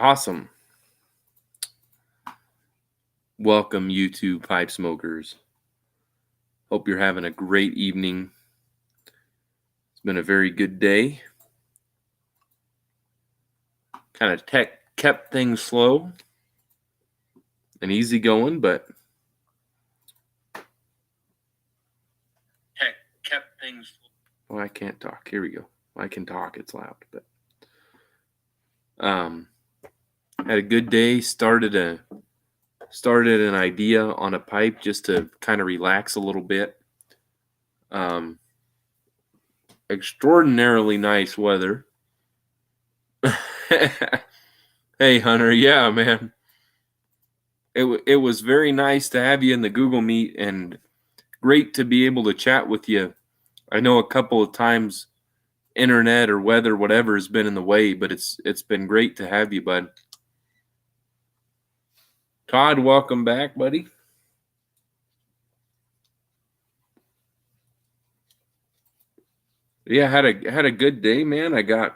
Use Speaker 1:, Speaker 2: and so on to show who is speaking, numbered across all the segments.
Speaker 1: Awesome. Welcome, you two pipe smokers. Hope you're having a great evening. It's been a very good day. Kind of kept things slow and easy going, but kept things slow. Well, I can't talk. Here we go. I can talk. It's loud, but had a good day. Started an idea on a pipe just to kind of relax a little bit. Extraordinarily nice weather. Hey, Hunter. Yeah, man. It was very nice to have you in the Google Meet and great to be able to chat with you. I know a couple of times internet or weather, whatever, has been in the way, but it's been great to have you, bud. Todd, welcome back, buddy. Yeah, had a good day, man. I got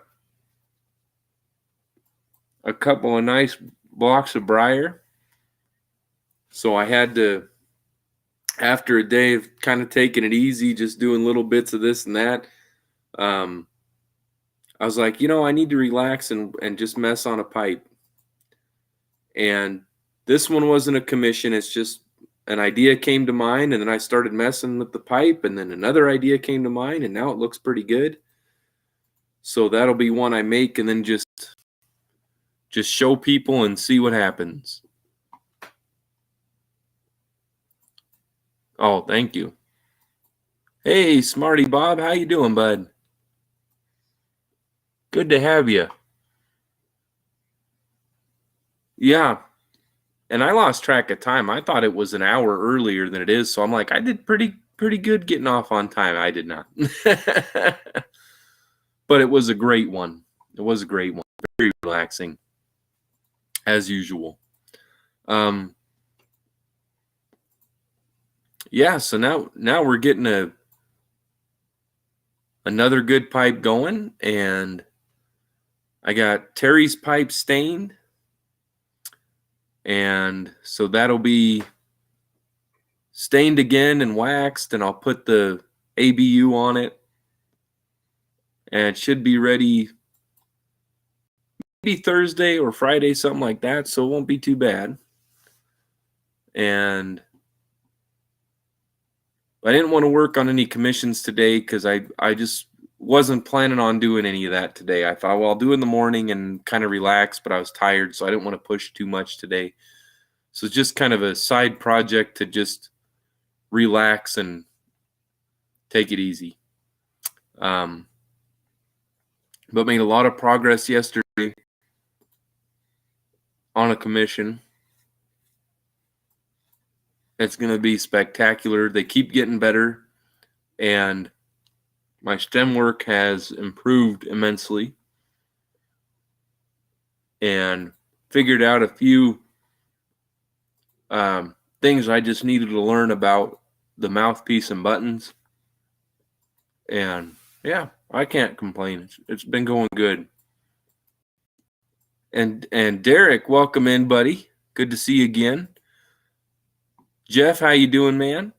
Speaker 1: a couple of nice blocks of briar. So I had to, after a day of kind of taking it easy, just doing little bits of this and that, I was like, I need to relax and just mess on a pipe. And this one wasn't a commission. It's just an idea came to mind, and then I started messing with the pipe, and then another idea came to mind, and now it looks pretty good. So that'll be one I make and then just show people and see what happens. Oh, thank you. Hey, Smarty Bob, how you doing, bud? Good to have you. Yeah. And I lost track of time. I thought it was an hour earlier than it is, so I'm like, I did pretty good getting off on time. I did not. But it was a great one. It was a great one. Very relaxing, as usual. Yeah, so now we're getting another good pipe going, and I got Terry's pipe stained, and so that'll be stained again and waxed, and I'll put the ABU on it, and it should be ready maybe Thursday or Friday, something like that, so it won't be too bad. And I didn't want to work on any commissions today because I just wasn't planning on doing any of that today. I thought, well, I'll do it in the morning and kind of relax, but I was tired, so I didn't want to push too much today. So it's just kind of a side project to just relax and take it easy. But made a lot of progress yesterday on a commission. It's going to be spectacular. They keep getting better, and my stem work has improved immensely, and figured out a few things I just needed to learn about the mouthpiece and buttons. And yeah, I can't complain. It's been going good. And Derek, welcome in, buddy. Good to see you again. Jeff, how you doing, man?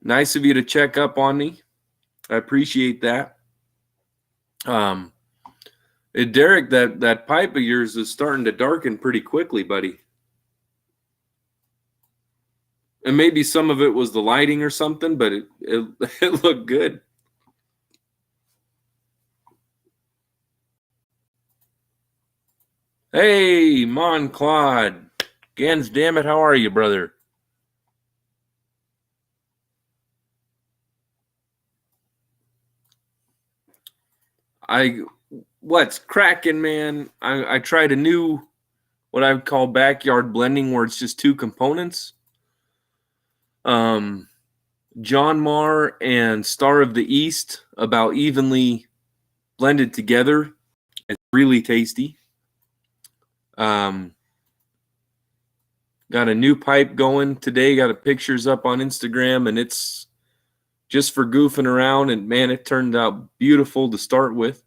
Speaker 1: Nice of you to check up on me. I appreciate that. Derek, that pipe of yours is starting to darken pretty quickly, buddy. And maybe some of it was the lighting or something, but it looked good. Hey, Mon Claude. Gans, damn it, how are you, brother? What's cracking, man? I tried a new, what I would call backyard blending, where it's just two components. John Marr and Star of the East, about evenly blended together. It's really tasty. Got a new pipe going today. Got pictures up on Instagram, and it's just for goofing around. And man, it turned out beautiful to start with.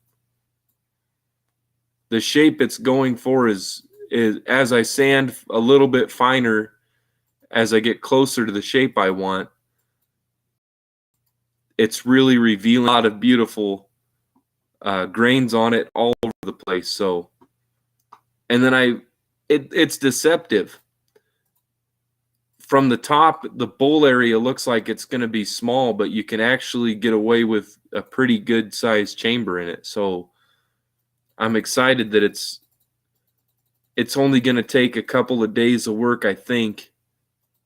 Speaker 1: the shape it's going for is as I sand a little bit finer, as I get closer to the shape I want, it's really revealing a lot of beautiful grains on it all over the place. So, and then it's deceptive. From the top, the bowl area looks like it's going to be small, but you can actually get away with a pretty good sized chamber in it. So I'm excited that it's only going to take a couple of days of work, I think,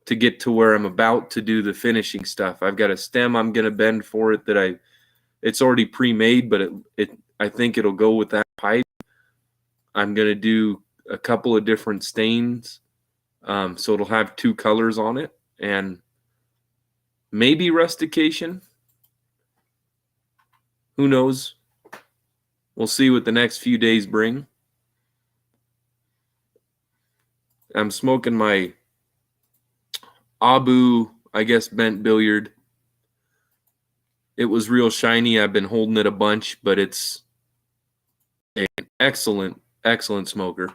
Speaker 1: to get to where I'm about to do the finishing stuff. I've got a stem I'm going to bend for it that it's already pre-made, but I think it'll go with that pipe. I'm going to do a couple of different stains. So it'll have 2 colors on it, and maybe rustication. Who knows? We'll see what the next few days bring. I'm smoking my Abu, I guess, bent billiard. It was real shiny. I've been holding it a bunch, but it's an excellent, excellent smoker.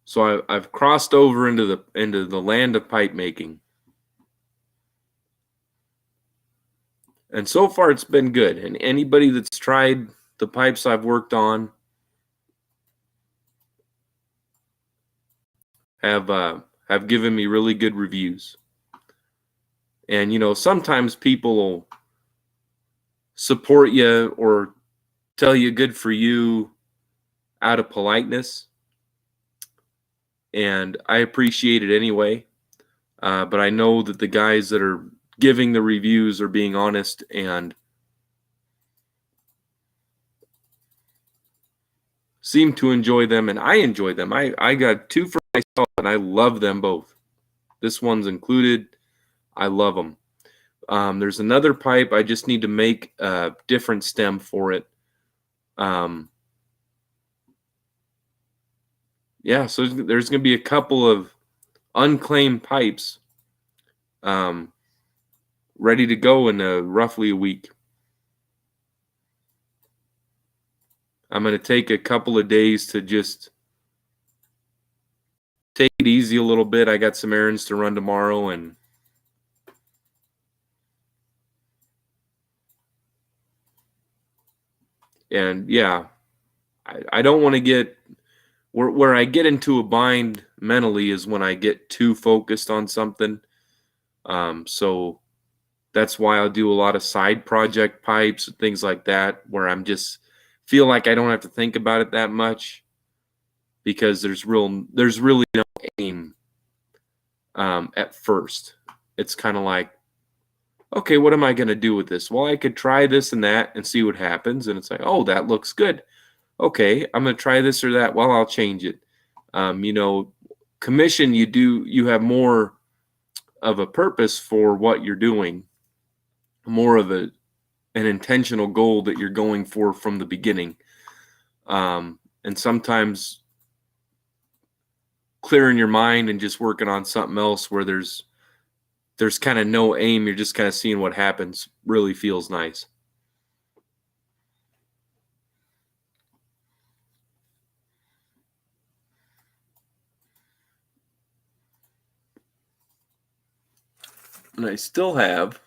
Speaker 1: So I've crossed over into the land of pipe making. And so far it's been good. And anybody that's tried the pipes I've worked on have given me really good reviews. And sometimes people will support you or tell you good for you out of politeness. And I appreciate it anyway. But I know that the guys that are giving the reviews are being honest and seem to enjoy them, and I enjoy them. I got 2 for myself, and I love them both. This one's included. I love them. There's another pipe. I just need to make a different stem for it. Yeah, so there's going to be a couple of unclaimed pipes ready to go in roughly a week. I'm going to take a couple of days to just take it easy a little bit. I got some errands to run tomorrow, and yeah, I don't want to get where I get into a bind mentally is when I get too focused on something. So that's why I'll do a lot of side project pipes and things like that, where I'm just feel like I don't have to think about it that much, because there's really no aim at first. It's kind of like, okay, what am I going to do with this? Well, I could try this and that and see what happens. And it's like, oh, that looks good. Okay, I'm going to try this or that. Well, I'll change it. Commission, you have more of a purpose for what you're doing, more of an intentional goal that you're going for from the beginning. And sometimes clearing your mind and just working on something else where there's kind of no aim, you're just kind of seeing what happens, really feels nice. And I still have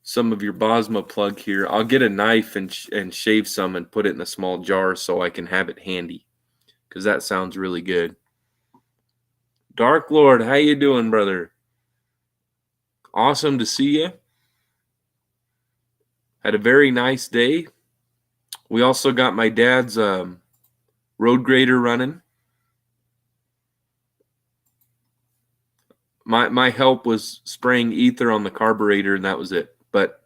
Speaker 1: some of your Bosma plug here. I'll get a knife and shave some and put it in a small jar so I can have it handy, because that sounds really good. Dark Lord, how you doing, brother? Awesome to see you. Had a very nice day. We also got my dad's road grader running. My help was spraying ether on the carburetor, and that was it. But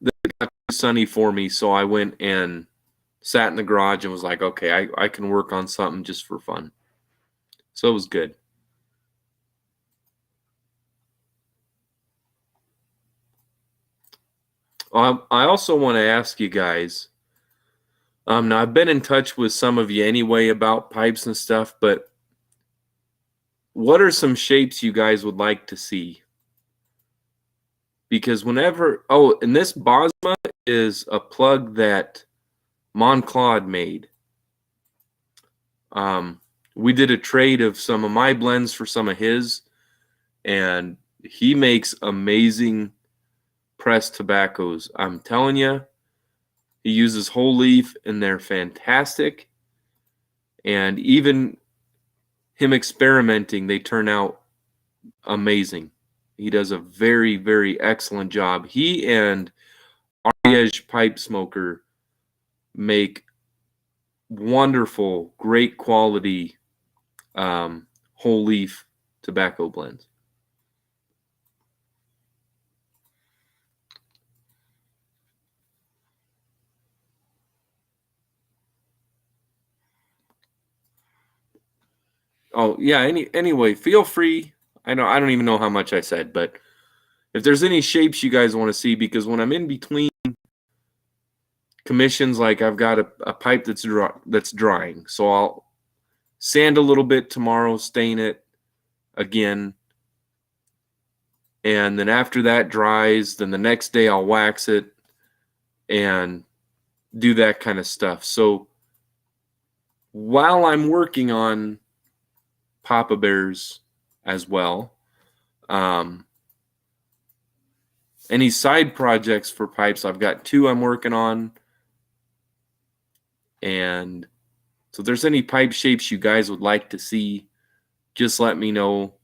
Speaker 1: it got too sunny for me, so I went and sat in the garage and was like, okay, I can work on something just for fun. So it was good. I also want to ask you guys. Now I've been in touch with some of you anyway about pipes and stuff, but what are some shapes you guys would like to see? Because and this Bosma is a plug that Monclaude made. We did a trade of some of my blends for some of his, and he makes amazing pressed tobaccos. I'm telling you, he uses whole leaf, and they're fantastic. And even him experimenting, they turn out amazing. He does a very, very excellent job. He and Ariège Pipe Smoker make wonderful, great quality whole leaf tobacco blends. Oh yeah. Anyway, feel free. I don't even know how much I said, but if there's any shapes you guys want to see, because when I'm in between commissions, like I've got a pipe that's drying, so I'll sand a little bit tomorrow, stain it again, and then after that dries, then the next day I'll wax it and do that kind of stuff. So while I'm working on Papa Bears as well, any side projects for pipes, I've got 2 I'm working on. And so if there's any pipe shapes you guys would like to see, just let me know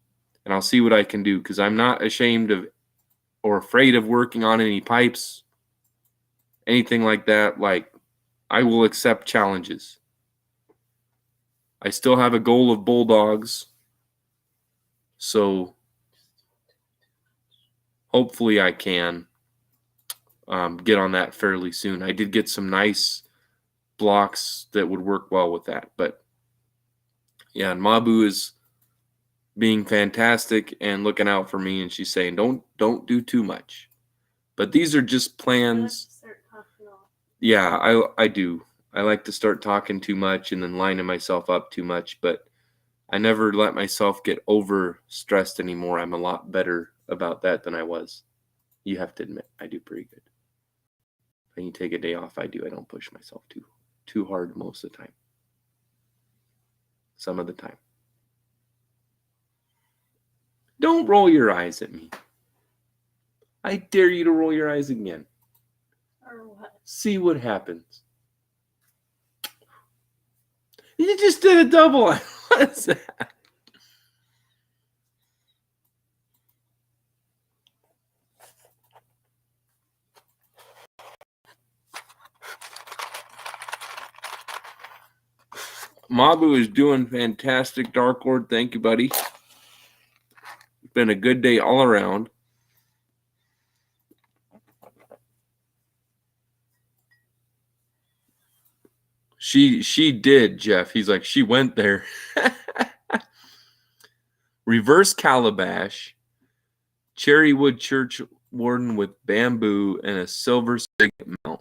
Speaker 1: and I'll see what I can do, because I'm not ashamed of or afraid of working on any pipes, anything like that. Like, I will accept challenges. I still have a goal of bulldogs, so hopefully I can get on that fairly soon. I did get some nice blocks that would work well with that. But yeah, and Mabu is being fantastic and looking out for me, and she's saying don't do too much. But these are just plans. Yeah, I do. I like to start talking too much and then lining myself up too much, but I never let myself get over stressed anymore. I'm a lot better about that than I was. You have to admit, I do pretty good. When you take a day off, I do. I don't push myself too hard most of the time. Some of the time. Don't roll your eyes at me. I dare you to roll your eyes again.
Speaker 2: Or what?
Speaker 1: See what happens. You just did a double. What's that? Mabu is doing fantastic, Dark Lord. Thank you, buddy. It's been a good day all around. She did, Jeff. He's like, she went there. Reverse calabash, cherry wood church warden with bamboo, and a silver signet mount.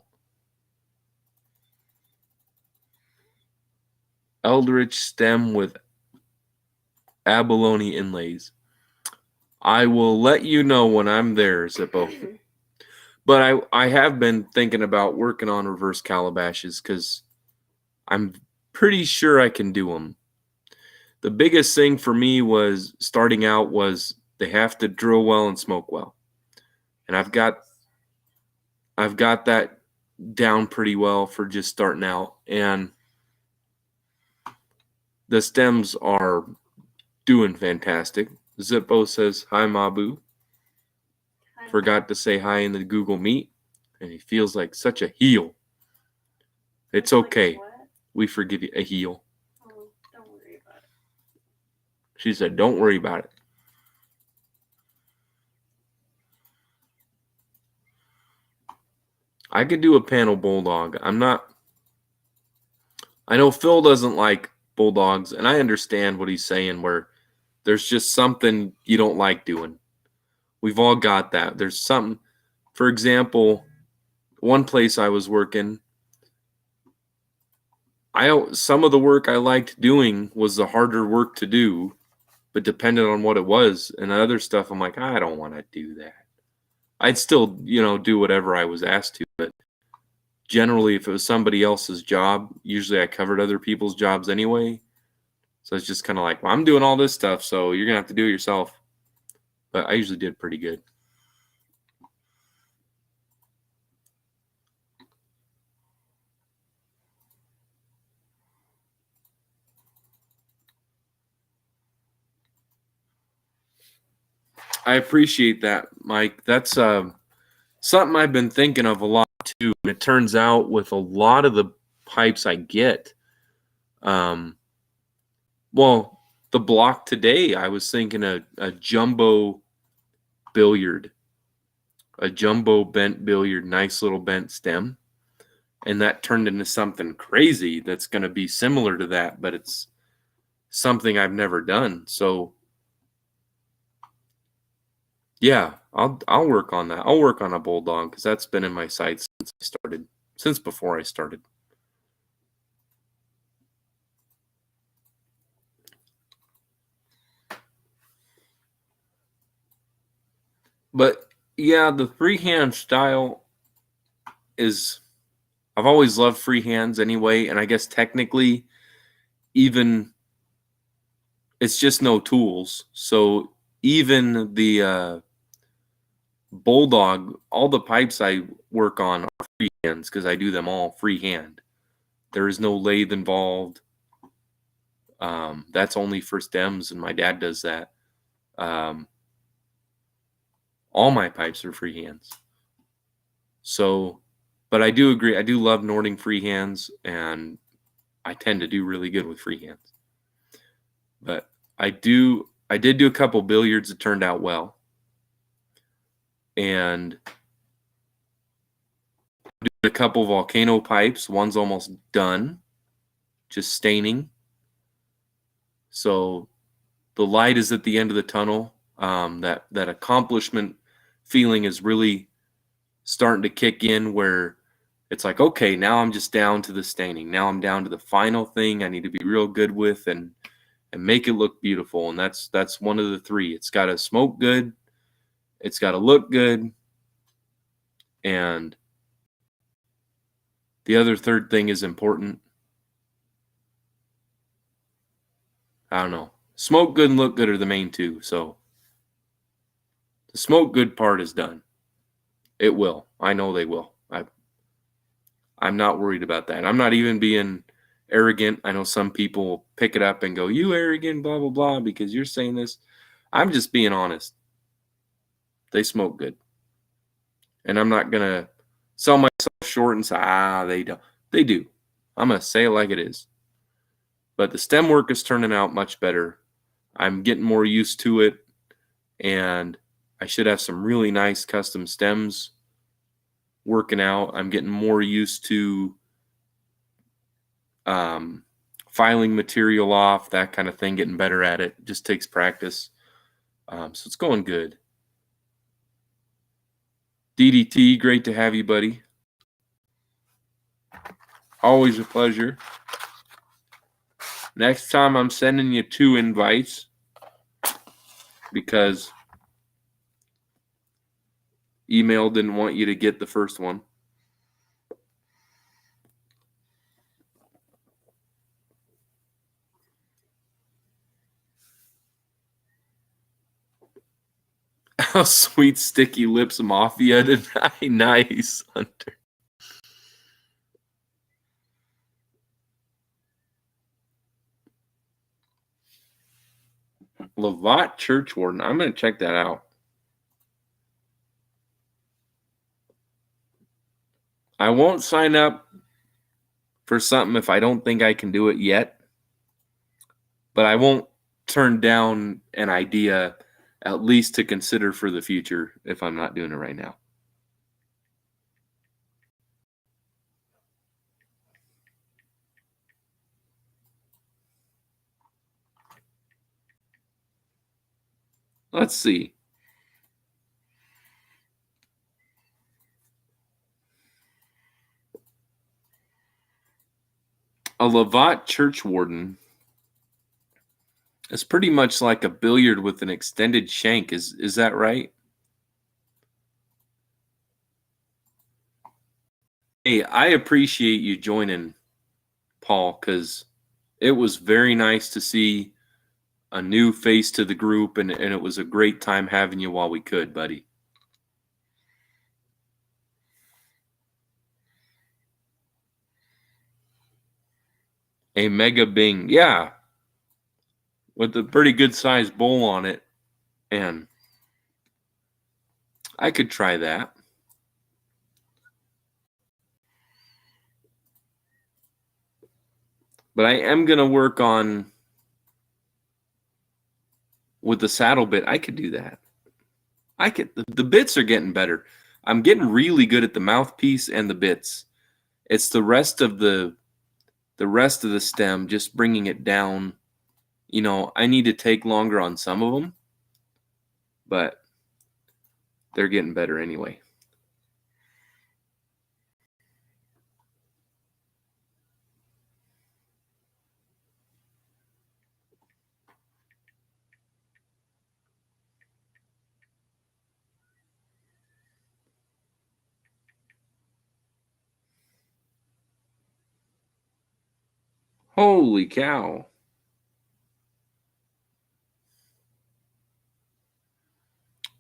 Speaker 1: Eldritch stem with abalone inlays. I will let you know when I'm there, Zippo. But I have been thinking about working on reverse calabashes because I'm pretty sure I can do them. The biggest thing for me was starting out was they have to drill well and smoke well. And I've got that down pretty well for just starting out. And the stems are doing fantastic. Zippo says, hi, Mabu.
Speaker 2: Hi.
Speaker 1: Forgot to say hi in the Google Meet. And he feels like such a heel. It's okay.
Speaker 2: What?
Speaker 1: We forgive you. A heel.
Speaker 2: Oh, don't worry about it.
Speaker 1: She said, don't worry about it. I could do a panel bulldog. I know Phil doesn't like bulldogs, and I understand what he's saying, where there's just something you don't like doing. We've all got that. There's something, for example, one place I was working, some of the work I liked doing was the harder work to do, but depending on what it was, and other stuff, I'm like, I don't want to do that. I'd still, do whatever I was asked to, but generally, if it was somebody else's job, usually I covered other people's jobs anyway. So it's just kind of like, well, I'm doing all this stuff, so you're gonna have to do it yourself. But I usually did pretty good. I appreciate that, Mike. That's something I've been thinking of a lot too. And it turns out with a lot of the pipes I get, well, the block today, I was thinking a jumbo billiard, a jumbo bent billiard, nice little bent stem. And that turned into something crazy that's going to be similar to that, but it's something I've never done. So yeah, I'll work on that. I'll work on a bulldog because that's been in my sights since before I started. But yeah, the freehand style is, I've always loved freehands anyway, and I guess technically even it's just no tools. So even the bulldog, all the pipes I work on are freehands because I do them all freehand. There is no lathe involved. That's only for stems, and my dad does that. All my pipes are freehands. So, but I do agree. I do love Nording freehands, and I tend to do really good with freehands. But I did do a couple billiards that turned out well. And I did a couple volcano pipes. One's almost done, just staining. So the light is at the end of the tunnel. That accomplishment feeling is really starting to kick in where it's like, okay, now I'm just down to the staining. Now I'm down to the final thing I need to be real good with and make it look beautiful. And that's one of the three. It's got to smoke good, it's got to look good, and the other third thing is important. I don't know. Smoke good and look good are the main two. So the smoke good part is done. It will. I know they will. I'm not worried about that. I'm not even being arrogant. I know some people pick it up and go, you arrogant, blah, blah, blah, because you're saying this. I'm just being honest. They smoke good. And I'm not going to sell myself short and say, they don't. They do. I'm going to say it like it is. But the stem work is turning out much better. I'm getting more used to it. And I should have some really nice custom stems working out. I'm getting more used to filing material off, that kind of thing, getting better at it. Just takes practice. So it's going good. DDT, great to have you, buddy. Always a pleasure. Next time I'm sending you 2 invites because email didn't want you to get the first one. How sweet Sticky Lips Mafia tonight. Nice, Hunter. Lovat Churchwarden. I'm going to check that out. I won't sign up for something if I don't think I can do it yet. But I won't turn down an idea at least to consider for the future if I'm not doing it right now. Let's see. A Lavat church warden is pretty much like a billiard with an extended shank. Is that right? Hey, I appreciate you joining, Paul, because it was very nice to see a new face to the group, and it was a great time having you while we could, buddy. A Mega Bing, yeah, with a pretty good sized bowl on it, and I could try that. But I am gonna work on with the saddle bit. I could do that. The bits are getting better. I'm getting really good at the mouthpiece and the bits. It's the rest of the stem, just bringing it down. You know, I need to take longer on some of them, but they're getting better anyway. Holy cow.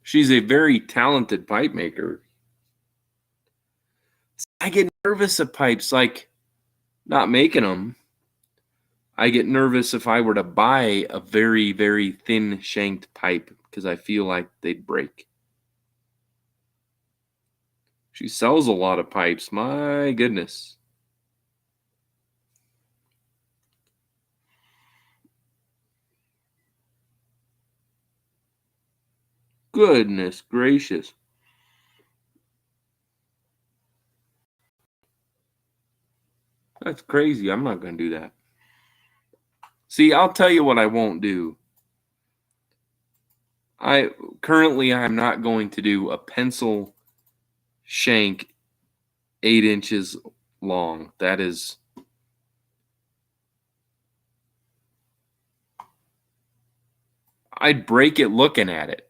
Speaker 1: She's a very talented pipe maker. I get nervous at pipes, like not making them. I get nervous if I were to buy a very, very thin shanked pipe because I feel like they'd break. She sells a lot of pipes. My goodness. Goodness gracious. That's crazy. I'm not going to do that. See, I'll tell you what I won't do. I'm not going to do a pencil shank 8 inches long. That is, I'd break it looking at it.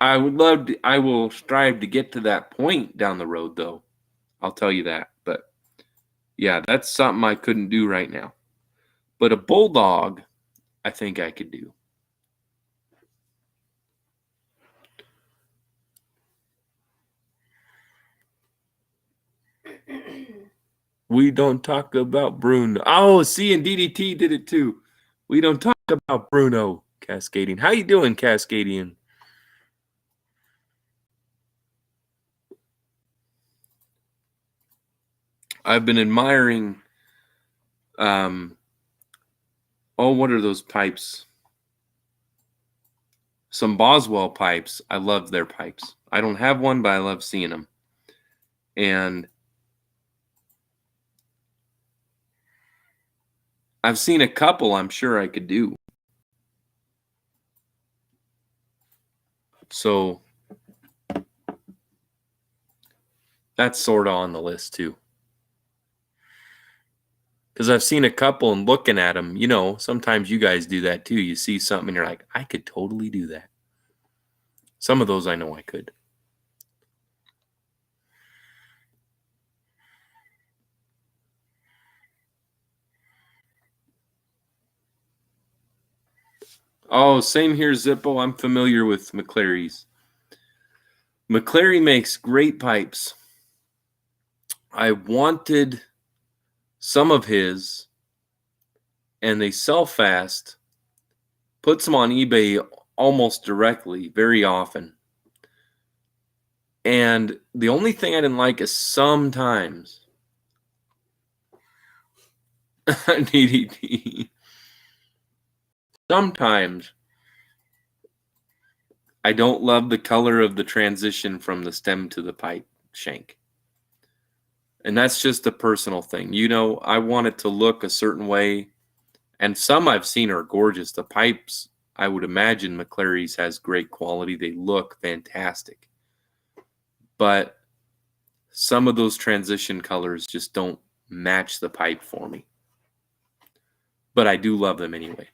Speaker 1: I will strive to get to that point down the road, though. I'll tell you that. But yeah, that's something I couldn't do right now. But a bulldog, I think I could do. We don't talk about Bruno. Oh, see, and DDT did it too. We don't talk about Bruno Cascadian. How you doing, Cascadian? I've been admiring what are those pipes? Some Boswell pipes. I love their pipes. I don't have one, but I love seeing them. And I've seen a couple I'm sure I could do. So that's sort of on the list too. Because I've seen a couple and looking at them, you know, sometimes you guys do that too. You see something and you're like, I could totally do that. Some of those I know I could. Oh, same here, Zippo. I'm familiar with McClary's. McClary makes great pipes. I wanted some of his, and they sell fast. Puts them on eBay almost directly, very often. And the only thing I didn't like is sometimes DDT. Sometimes I don't love the color of the transition from the stem to the pipe shank. And that's just a personal thing. You know, I want it to look a certain way. And some I've seen are gorgeous. The pipes I would imagine McClary's has great quality. They look fantastic. But some of those transition colors just don't match the pipe for me. But I do love them anyway.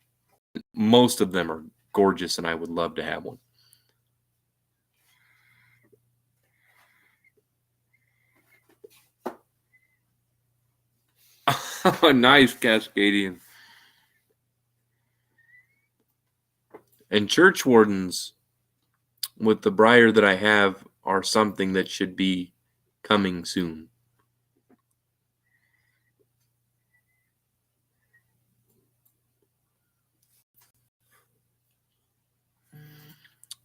Speaker 1: Most of them are gorgeous, and I would love to have one. Nice, Cascadian. And church wardens with the Briar'd that I have are something that should be coming soon.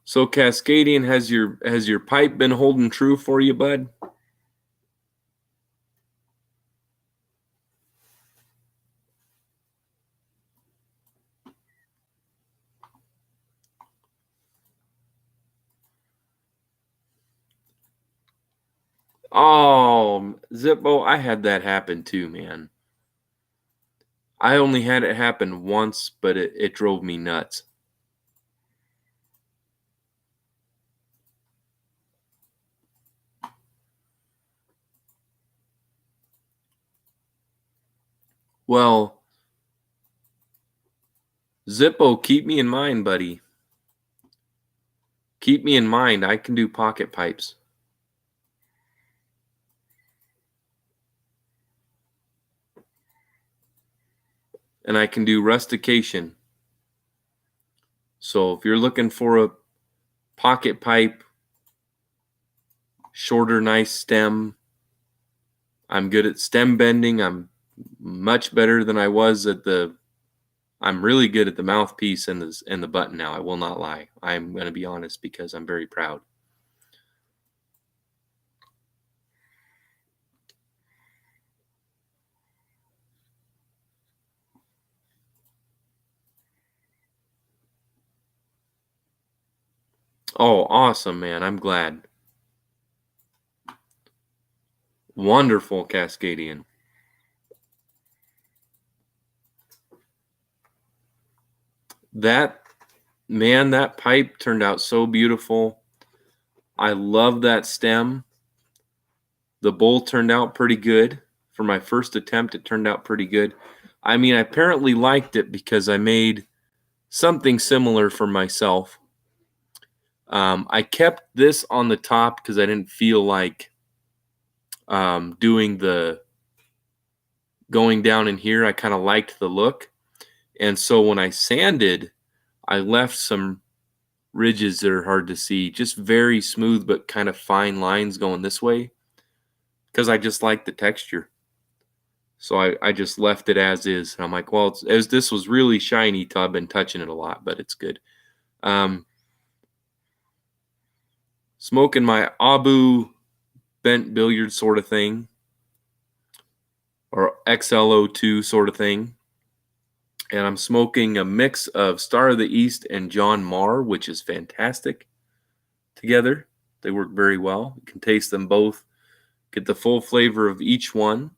Speaker 1: So Cascadian, has your pipe been holding true for you, bud? Oh, Zippo, I had that happen too, man. I only had it happen once, but it drove me nuts. Well, Zippo, keep me in mind, buddy. Keep me in mind. I can do pocket pipes. And I can do rustication. So if you're looking for a pocket pipe, shorter, nice stem, I'm good at stem bending. I'm much better than I was at I'm really good at the mouthpiece and the button now. I will not lie. I'm going to be honest because I'm very proud. Oh, awesome, man. I'm glad. Wonderful, Cascadian. That pipe turned out so beautiful. I love that stem. The bowl turned out pretty good. For my first attempt, it turned out pretty good. I mean, I apparently liked it because I made something similar for myself. I kept this on the top because I didn't feel like doing the going down in here. I kind of liked the look. And so when I sanded, I left some ridges that are hard to see, just very smooth but kind of fine lines going this way because I just like the texture. So I just left it as is. And I'm like, well, as this was really shiny, I've been touching it a lot, but it's good. Smoking my Abu bent billiard sort of thing, or XLO2 sort of thing. And I'm smoking a mix of Star of the East and John Marr, which is fantastic together. They work very well. You can taste them both, get the full flavor of each one.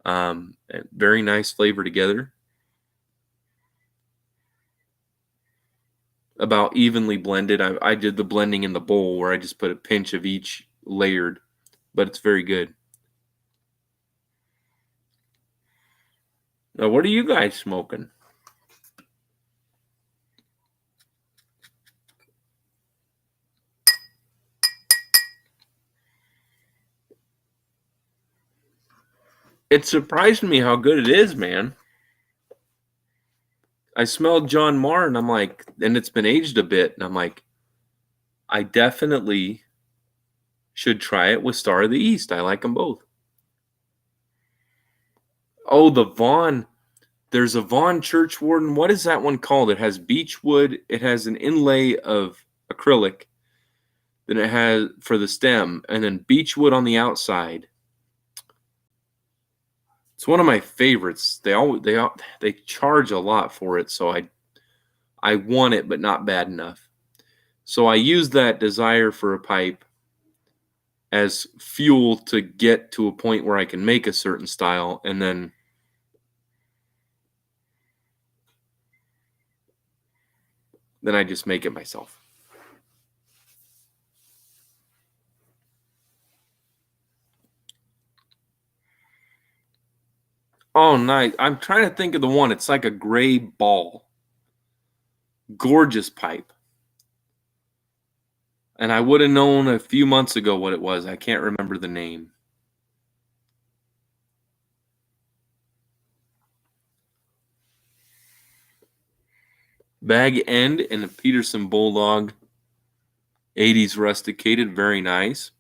Speaker 1: Very nice flavor together. About evenly blended. I did the blending in the bowl where I just put a pinch of each layered, but it's very good. Now, what are you guys smoking? It surprised me how good it is, man. I smelled John Marr and I'm like, and it's been aged a bit, and I'm like, I definitely should try it with Star of the East. I like them both. Oh, the Vaughn. There's a Vaughn Church Warden. What is that one called? It has beech wood. It has an inlay of acrylic. Then it has for the stem, and then beech wood on the outside. It's one of my favorites. They charge a lot for it, so I want it, but not bad enough. So I use that desire for a pipe as fuel to get to a point where I can make a certain style, and then then I just make it myself. Oh, nice. I'm trying to think of the one. It's like a gray ball. Gorgeous pipe. And I would have known a few months ago what it was. I can't remember the name. Bag end in a Peterson Bulldog. 80s rusticated. Very nice.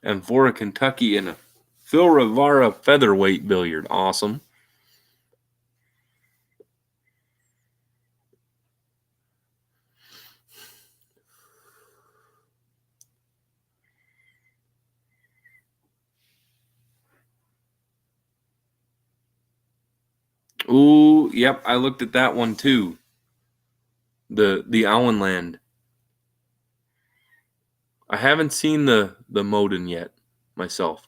Speaker 1: And for a Kentucky in a Phil Rivara featherweight billiard. Awesome. Ooh, yep, I looked at that one too. The Auenland. I haven't seen the Moden yet myself.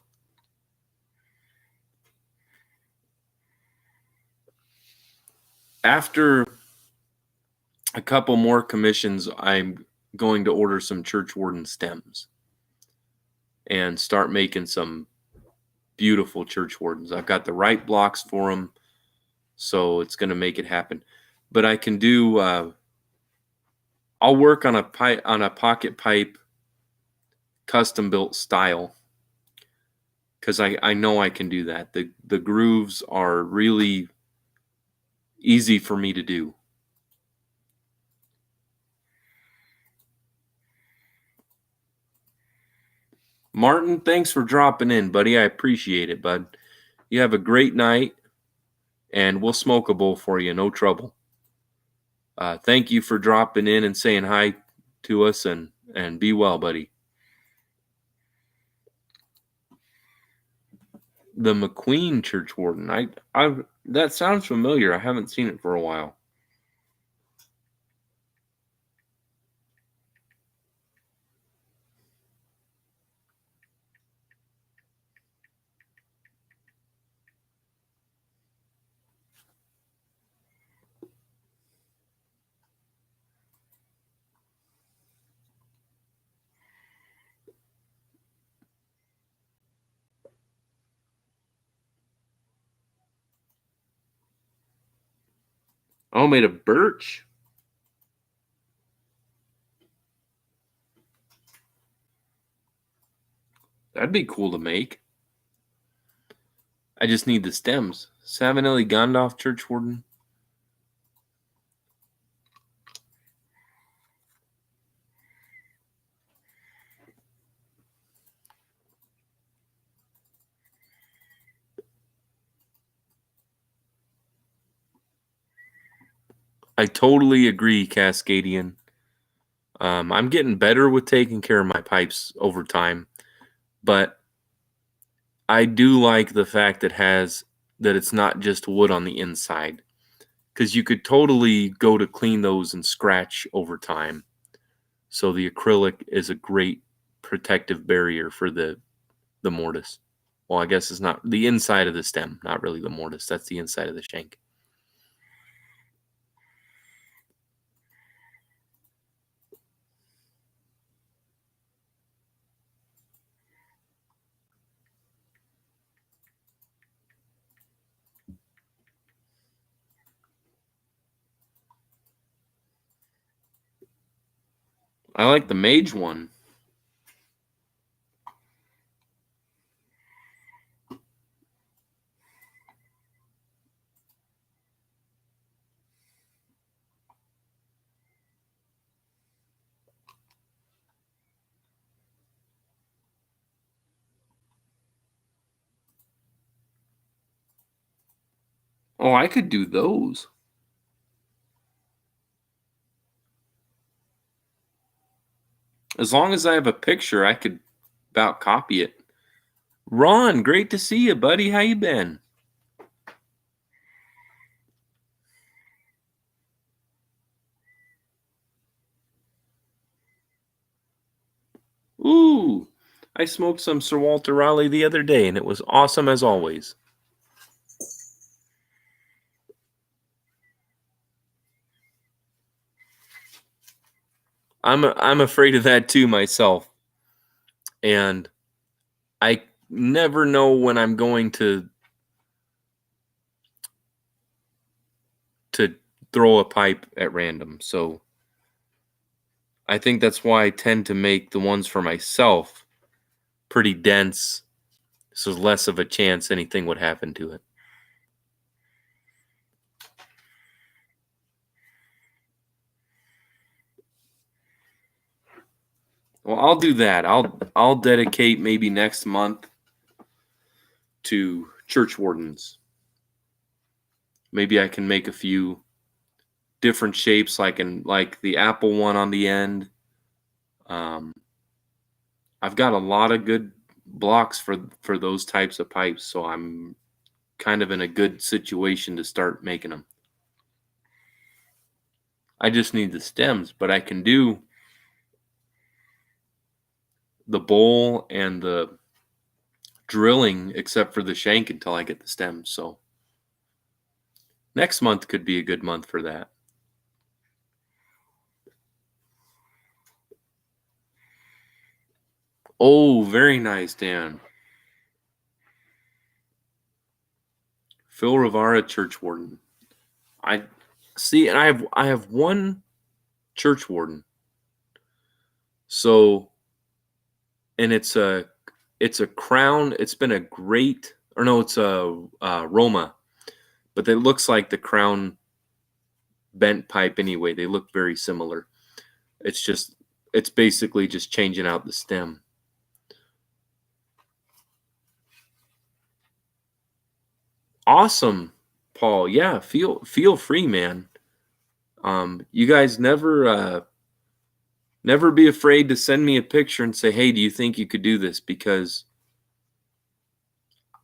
Speaker 1: After a couple more commissions, I'm going to order some Churchwarden stems and start making some beautiful Churchwardens. I've got the right blocks for them, so it's going to make it happen. But I can do. I'll work on a pocket pipe, custom built style, because I know I can do that. The grooves are really easy for me to do. Martin, thanks for dropping in, buddy. I appreciate it, bud. You have a great night, and we'll smoke a bowl for you. No trouble. Thank you for dropping in and saying hi to us, and be well, buddy. The McQueen Churchwarden. I that sounds familiar. I haven't seen it for a while. Oh, made of birch. That'd be cool to make. I just need the stems. Savinelli Gandalf Churchwarden. I totally agree, Cascadian. I'm getting better with taking care of my pipes over time, but I do like the fact that it's not just wood on the inside, because you could totally go to clean those and scratch over time. So the acrylic is a great protective barrier for the mortise. Well, I guess it's not the inside of the stem, not really the mortise. That's the inside of the shank. I like the mage one. Oh, I could do those. As long as I have a picture, I could about copy it. Ron, great to see you, buddy. How you been? Ooh, I smoked some Sir Walter Raleigh the other day, and it was awesome as always. I'm afraid of that too myself. And I never know when I'm going to throw a pipe at random. So I think that's why I tend to make the ones for myself pretty dense, so there's less of a chance anything would happen to it. Well, I'll do that. I'll dedicate maybe next month to church wardens. Maybe I can make a few different shapes, like the apple one on the end. I've got a lot of good blocks for those types of pipes, so I'm kind of in a good situation to start making them. I just need the stems, but I can do the bowl and the drilling except for the shank until I get the stems. So next month could be a good month for that. Oh, very nice, Dan. Phil Rivara, church warden. I see, and I have one church warden. So, and it's a crown. It's been a great, or no, it's a Roma, but it looks like the crown bent pipe anyway. They look very similar. It's basically just changing out the stem. Awesome, Paul. Yeah, feel free, man. You guys never be afraid to send me a picture and say, hey, do you think you could do this? Because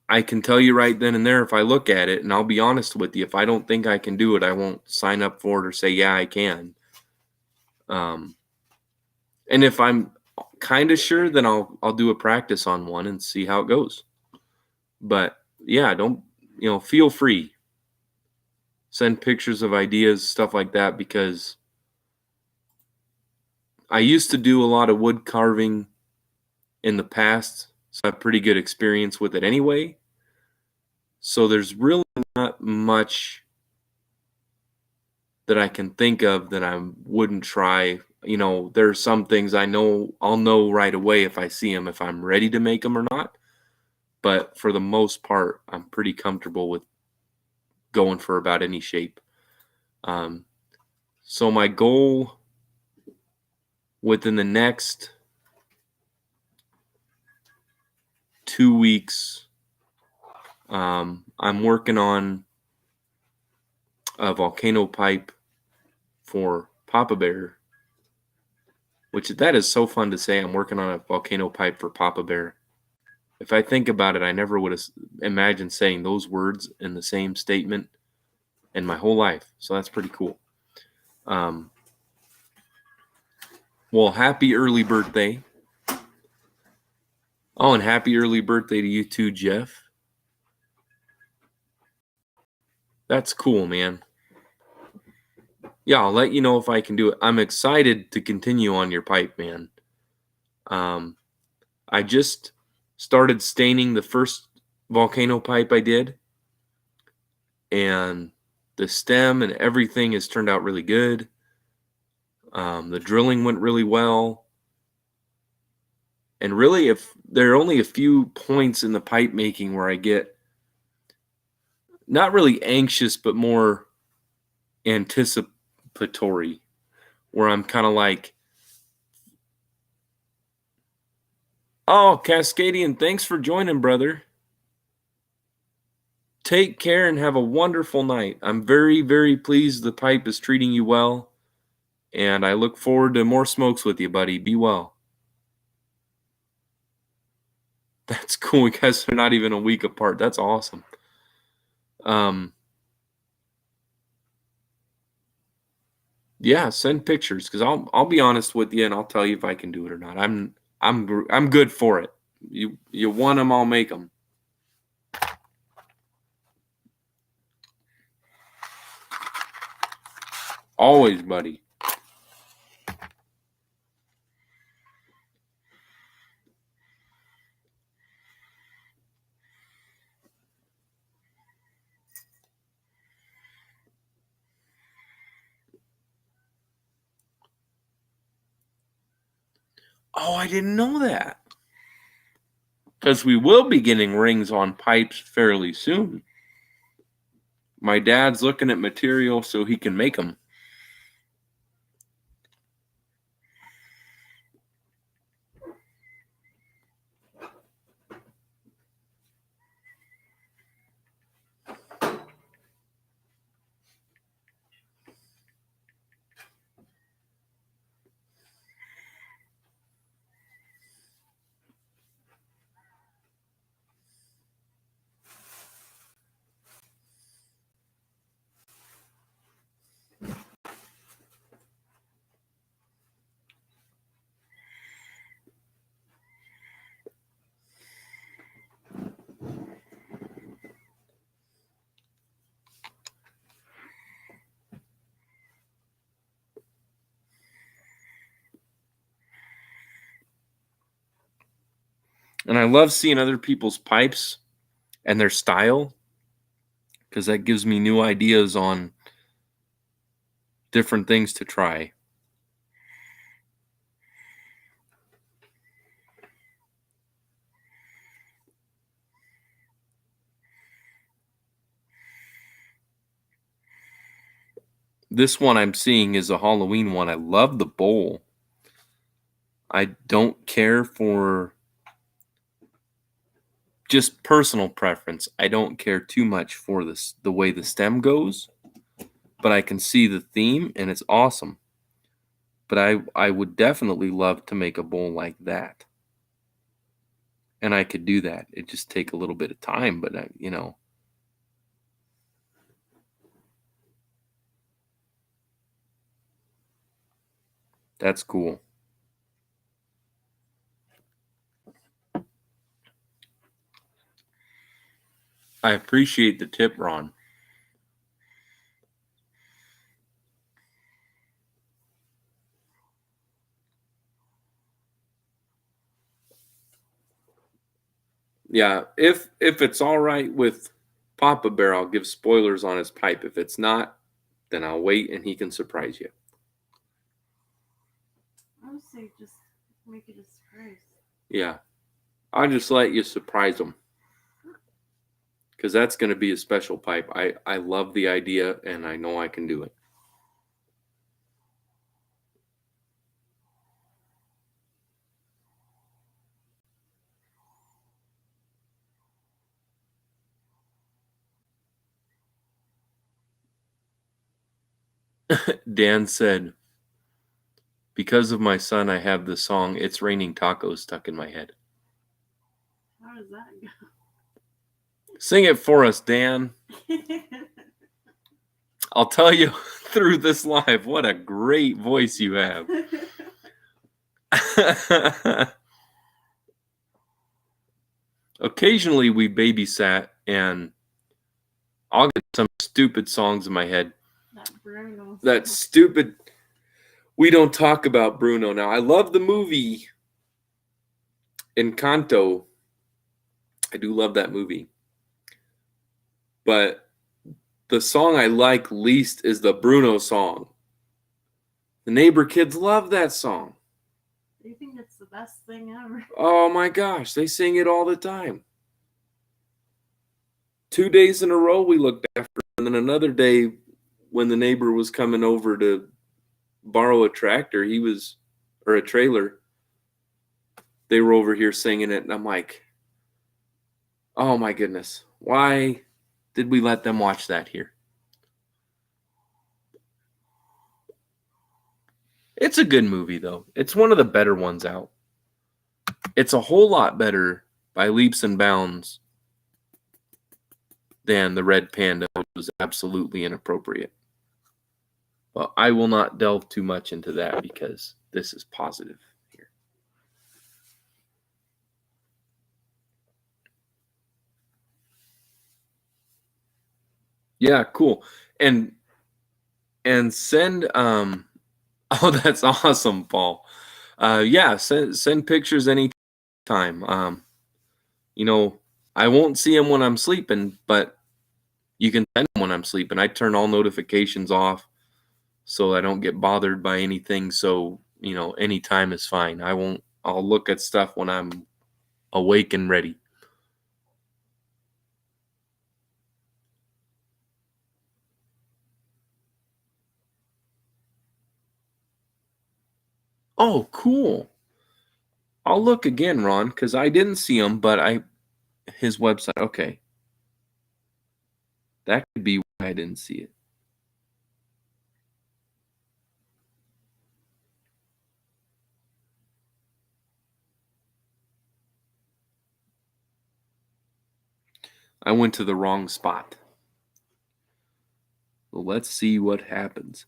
Speaker 1: I can tell you right then and there if I look at it, and I'll be honest with you, if I don't think I can do it, I won't sign up for it or say, yeah, I can. And if I'm kind of sure, then I'll do a practice on one and see how it goes. But yeah, don't, feel free. Send pictures of ideas, stuff like that, because I used to do a lot of wood carving in the past, so I have pretty good experience with it anyway. So there's really not much that I can think of that I wouldn't try. There are some things I'll know right away if I see them, if I'm ready to make them or not. But for the most part, I'm pretty comfortable with going for about any shape. So my goal within the next 2 weeks, I'm working on a volcano pipe for Papa Bear, which that is so fun to say. I'm working on a volcano pipe for Papa Bear. If I think about it, I never would have imagined saying those words in the same statement in my whole life. So that's pretty cool. Well, happy early birthday. Oh, and happy early birthday to you too, Jeff. That's cool, man. Yeah, I'll let you know if I can do it. I'm excited to continue on your pipe, man. I just started staining the first volcano pipe I did, and the stem and everything has turned out really good. The drilling went really well. And really, if there are only a few points in the pipe making where I get not really anxious, but more anticipatory, where I'm kind of like, oh, Cascadian, thanks for joining, brother. Take care and have a wonderful night. I'm very, very pleased the pipe is treating you well, and I look forward to more smokes with you, buddy. Be well. That's cool. You guys are not even a week apart. That's awesome. Yeah, send pictures, because I'll be honest with you and I'll tell you if I can do it or not. I'm good for it. You want them, I'll make them. Always, buddy. Oh, I didn't know that. Because we will be getting rings on pipes fairly soon. My dad's looking at material so he can make them. And I love seeing other people's pipes and their style, because that gives me new ideas on different things to try. This one I'm seeing is a Halloween one. I love the bowl. I don't care for, just personal preference, I don't care too much for this, the way the stem goes, but I can see the theme and it's awesome. But I would definitely love to make a bowl like that. And I could do that. It just take a little bit of time, but that's cool. I appreciate the tip, Ron. Yeah, if it's all right with Papa Bear, I'll give spoilers on his pipe. If it's not, then I'll wait and he can surprise you.
Speaker 2: I would say just make it a surprise.
Speaker 1: Yeah, I'll just let you surprise him, because that's going to be a special pipe. I love the idea and I know I can do it. Dan said, because of my son, I have the song "It's Raining Tacos" stuck in my head.
Speaker 2: How does that go?
Speaker 1: Sing it for us, Dan. I'll tell you through this live, what a great voice you have. Occasionally we babysat and I'll get some stupid songs in my head.
Speaker 2: That Bruno.
Speaker 1: That stupid. We don't talk about Bruno now. I love the movie Encanto. I do love that movie. But the song I like least is the Bruno song. The neighbor kids love that song.
Speaker 2: They think it's the best thing ever.
Speaker 1: Oh my gosh, they sing it all the time. 2 days in a row we looked after, and then another day when the neighbor was coming over to borrow a tractor, or a trailer, they were over here singing it, and I'm like, oh my goodness, why did we let them watch that here? It's a good movie, though. It's one of the better ones out. It's a whole lot better by leaps and bounds than the Red Panda, which was absolutely inappropriate. Well, I will not delve too much into that because this is positive here. Yeah, cool. And send oh, that's awesome, Paul. Yeah, send pictures anytime. I won't see them when I'm sleeping, but you can send them when I'm sleeping. I turn all notifications off so I don't get bothered by anything. So, anytime is fine. I won't I'll look at stuff when I'm awake and ready. Oh, cool. I'll look again, Ron, because I didn't see him, but his website. Okay, that could be why I didn't see it. I went to the wrong spot. Well, let's see what happens.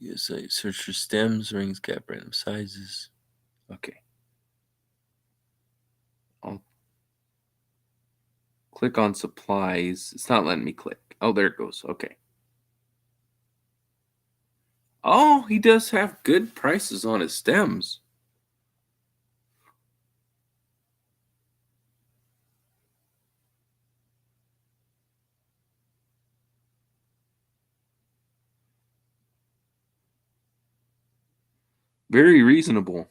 Speaker 1: Yes, I search for stems, rings, cap, random sizes. Okay. I'll click on supplies. It's not letting me click. Oh, there it goes. Okay. Oh, he does have good prices on his stems. Very reasonable.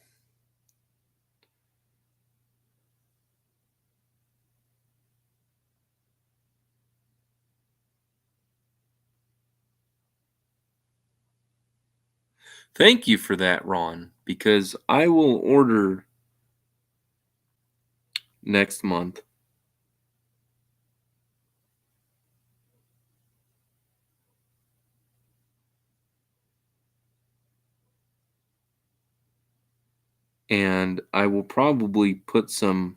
Speaker 1: Thank you for that, Ron, because I will order next month. And I will probably put some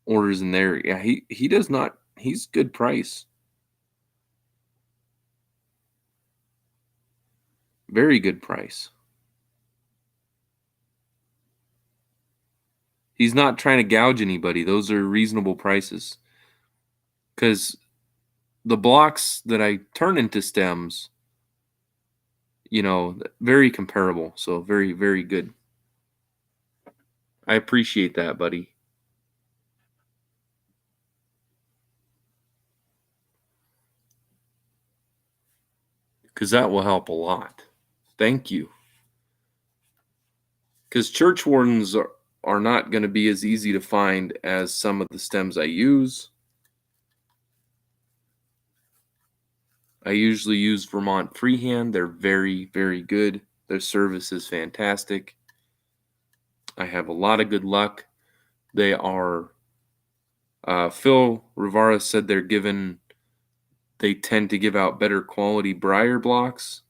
Speaker 1: orders in there. Yeah, he does not. He's good price. Very good price. He's not trying to gouge anybody. Those are reasonable prices. Because the blocks that I turn into stems, very comparable. So very, very good. I appreciate that, buddy. Because that will help a lot. Thank you. Because church wardens are not going to be as easy to find as some of the stems I use. I usually use Vermont Freehand. They're very, very good. Their service is fantastic. I have a lot of good luck. They are, Phil Rivara said they tend to give out better quality Briar'd blocks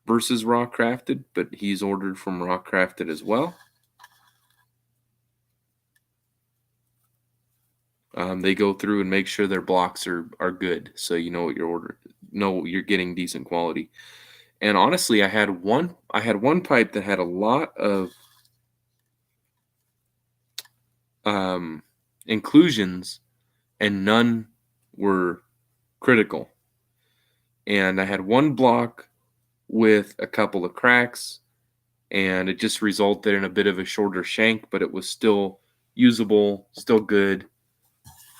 Speaker 1: versus Rock Crafted, but he's ordered from Rock Crafted as well. They go through and make sure their blocks are good, so you know what you're ordering, know you're getting decent quality. And honestly, I had one pipe that had a lot of inclusions, and none were critical. And I had one block with a couple of cracks, and it just resulted in a bit of a shorter shank, but it was still usable, still good.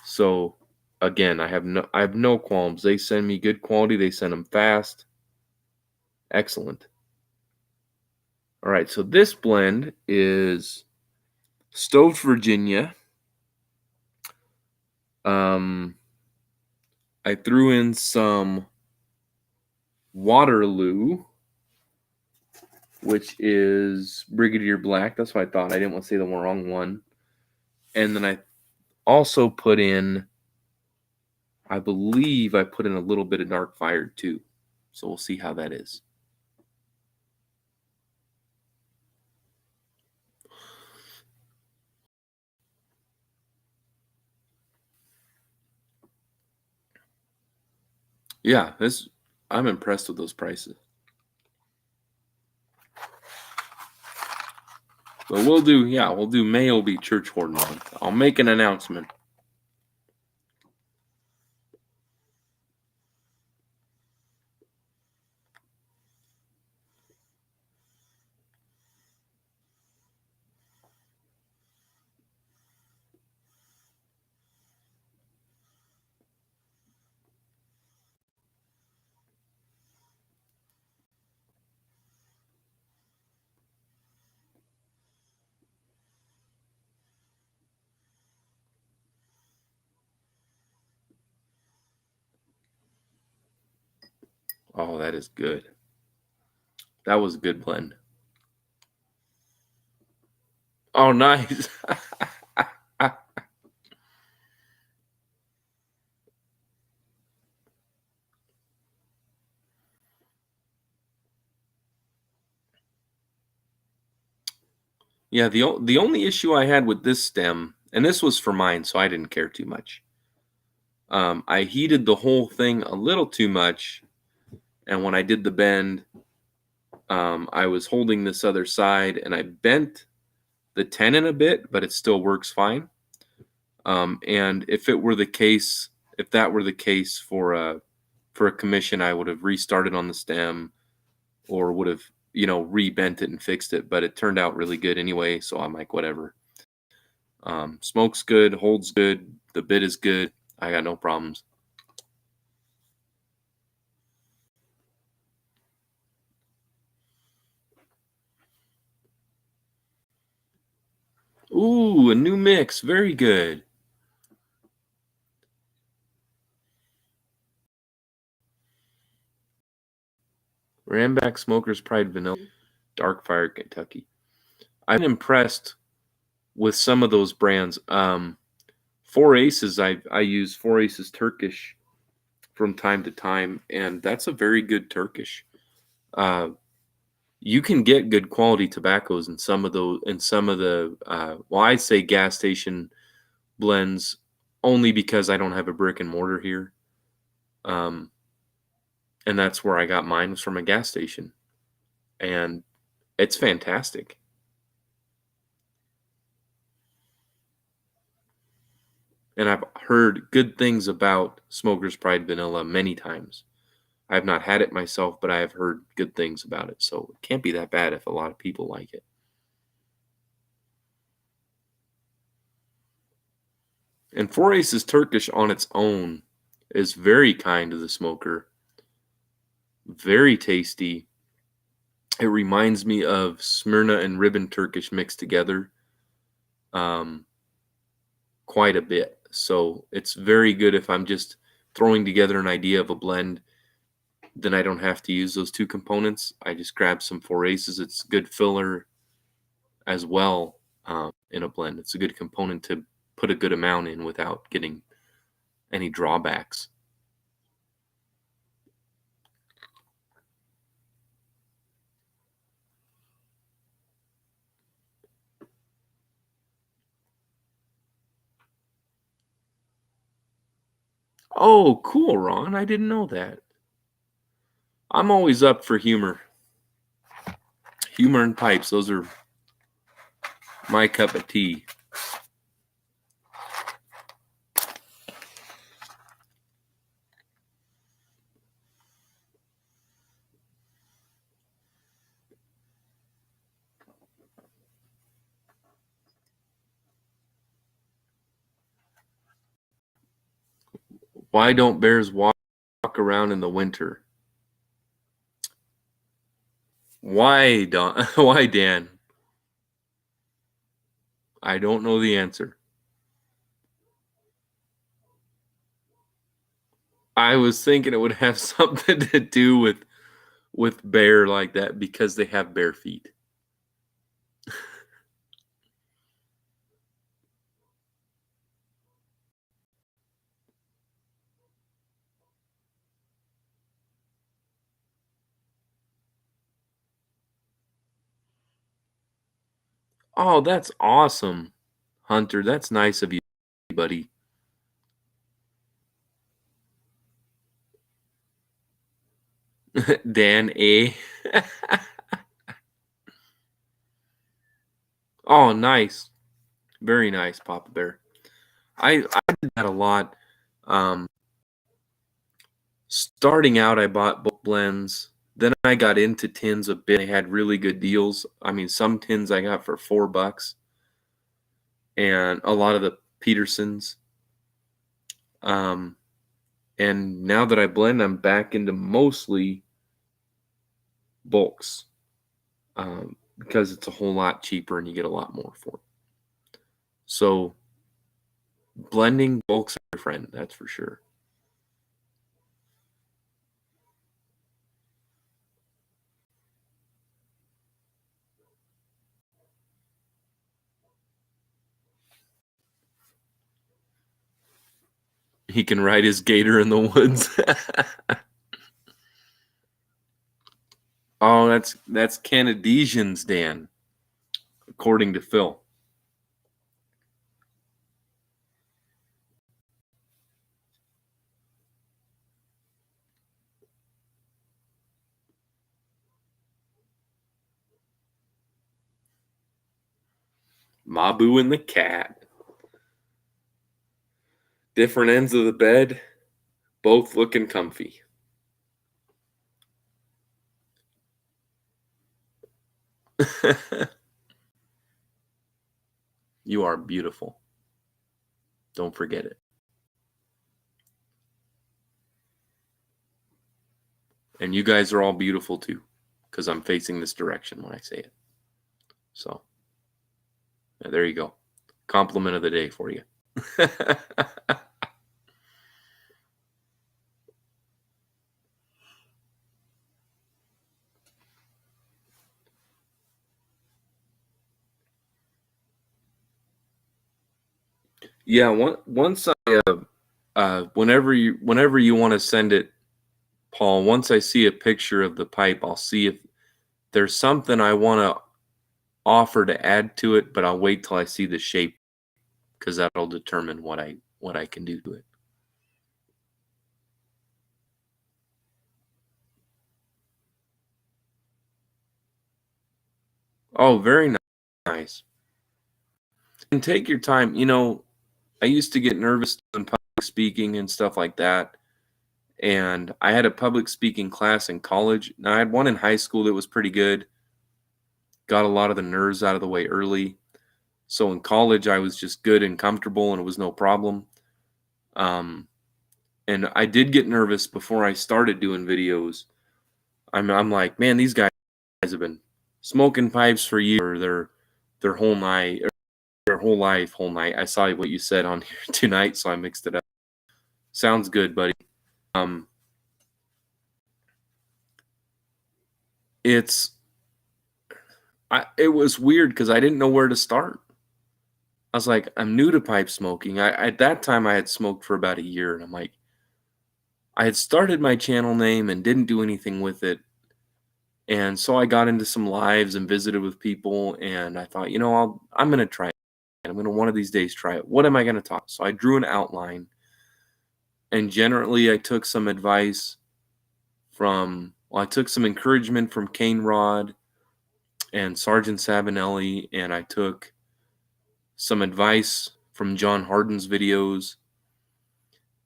Speaker 1: So again, I have no qualms. They send me good quality. They send them fast. Excellent. All right, so this blend is Stoved Virginia. I threw in some Waterloo, which is Brigadier Black. That's what I thought. I didn't want to say the wrong one. And then I also put in, I believe I put in a little bit of Dark Fire too. So we'll see how that is. Yeah, I'm impressed with those prices. But we'll do May will be Church Warden month. I'll make an announcement. Oh, that is good. That was a good blend. Oh, nice. Yeah, the only issue I had with this stem, and this was for mine, so I didn't care too much. I heated the whole thing a little too much, and when I did the bend, I was holding this other side, and I bent the tenon a bit, but it still works fine. And if that were the case for a commission, I would have restarted on the stem or would have rebent it and fixed it. But it turned out really good anyway, so I'm like, whatever. Smoke's good, holds good, the bit is good. I got no problems. Ooh, a new mix, very good. Ramback Smoker's Pride Vanilla, Dark Fire, Kentucky. I'm impressed with some of those brands. Four Aces, I use Four Aces Turkish from time to time, and that's a very good Turkish. You can get good quality tobaccos in some of the well, I say gas station blends only because I don't have a brick and mortar here. And that's where I got mine, was from a gas station. And it's fantastic. And I've heard good things about Smoker's Pride Vanilla many times. I have not had it myself, but I have heard good things about it. So it can't be that bad if a lot of people like it. And Four Aces Turkish on its own is very kind to the smoker. Very tasty. It reminds me of Smyrna and Ribbon Turkish mixed together quite a bit. So it's very good if I'm just throwing together an idea of a blend. Then I don't have to use those two components. I just grab some Four Aces. It's good filler as well in a blend. It's a good component to put a good amount in without getting any drawbacks. Oh, cool, Ron. I didn't know that. I'm always up for humor. Humor and pipes, those are my cup of tea. Why don't bears walk around in the winter? Why, Don? Why, Dan? I don't know the answer. I was thinking it would have something to do with bear like that because they have bare feet. Oh, that's awesome, Hunter. That's nice of you, buddy. Dan A. Oh, nice. Very nice, Papa Bear. I did that a lot. Starting out, I bought both blends. Then I got into tins a bit. They had really good deals. I mean, some tins I got for $4, and a lot of the Petersons. And now that I blend, I'm back into mostly bulks because it's a whole lot cheaper and you get a lot more for it. So blending bulks are your friend, that's for sure. He can ride his gator in the woods. Oh, that's Canadians, Dan, according to Phil. Mabu and the cat. Different ends of the bed, both looking comfy. You are beautiful. Don't forget it. And you guys are all beautiful too, because I'm facing this direction when I say it. So, yeah, there you go. Compliment of the day for you. Yeah, once whenever you want to send it, Paul, once I see a picture of the pipe, I'll see if there's something I want to offer to add to it, but I'll wait till I see the shape because that'll determine what I can do to it. Oh, very nice. And take your time. I used to get nervous in public speaking and stuff like that. And I had a public speaking class in college. Now, I had one in high school that was pretty good. Got a lot of the nerves out of the way early. So in college, I was just good and comfortable, and it was no problem. And I did get nervous before I started doing videos. I'm like, man, these guys have been smoking pipes for years, their whole night, their whole life, whole night. I saw what you said on here tonight, so I mixed it up. Sounds good, buddy. It was weird because I didn't know where to start. I was like, I'm new to pipe smoking. At that time I had smoked for about a year, and I'm like, I had started my channel name and didn't do anything with it. And so I got into some lives and visited with people, and I thought, I'm going to try it. I'm going to one of these days try it. What am I going to talk? So I drew an outline, and generally I took some advice I took some encouragement from Kane Rod and Sergeant Savinelli, and I took some advice from John Harden's videos,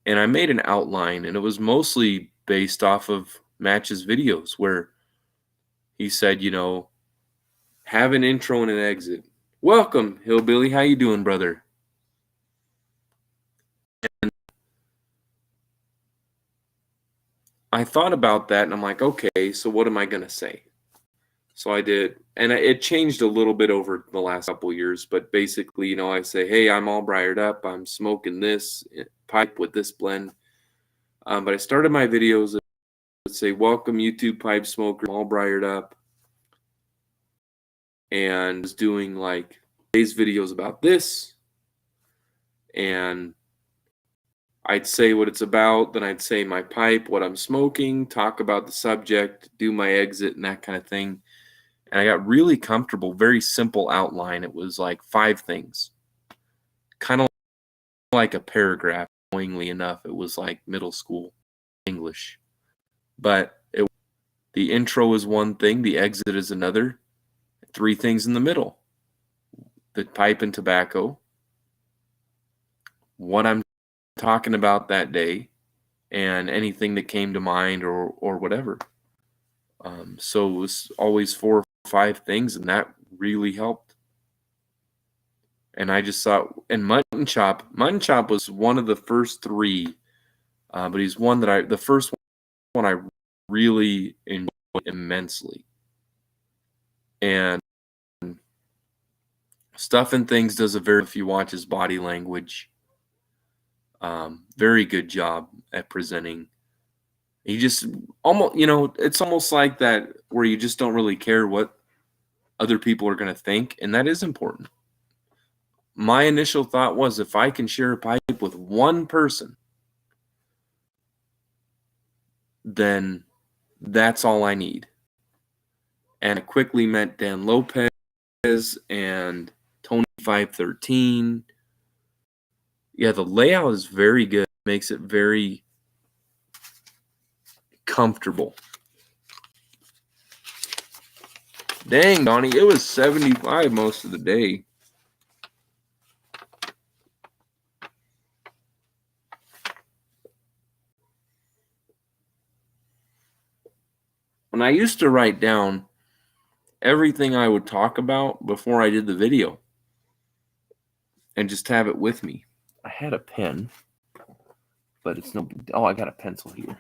Speaker 1: and I made an outline, and it was mostly based off of Match's videos where he said, have an intro and an exit. Welcome, Hillbilly. How you doing, brother? And I thought about that, and I'm like, okay, so what am I going to say? So I did, and it changed a little bit over the last couple years, but basically, I say, hey, I'm all Briar'd up. I'm smoking this pipe with this blend. But I started my videos that say, welcome, YouTube pipe smoker, I'm all Briar'd up. And was doing like today's videos about this. And I'd say what it's about, then I'd say my pipe, what I'm smoking, talk about the subject, do my exit, and that kind of thing. And I got really comfortable, very simple outline. It was like 5 things, kind of like a paragraph. Annoyingly enough, it was like middle school English. But the intro is one thing, the exit is another, 3 things in the middle: the pipe and tobacco, what I'm talking about that day, and anything that came to mind or whatever. So it was always 4 or 5 things, and that really helped. And I just thought, and Mutton Chop was one of the first 3, but he's one that the first one I really enjoyed immensely. And Stuff and Things does if you watch his body language, very good job at presenting. He just almost, it's almost like that where you just don't really care what other people are going to think, and that is important. My initial thought was, if I can share a pipe with one person, then that's all I need. And I quickly met Dan Lopez and Tony 513. Yeah, the layout is very good. Makes it very comfortable. Dang, Donnie, it was 75 most of the day. When I used to write down everything I would talk about before I did the video and just have it with me. I had a pen, but it's no big deal. Oh, I got a pencil here.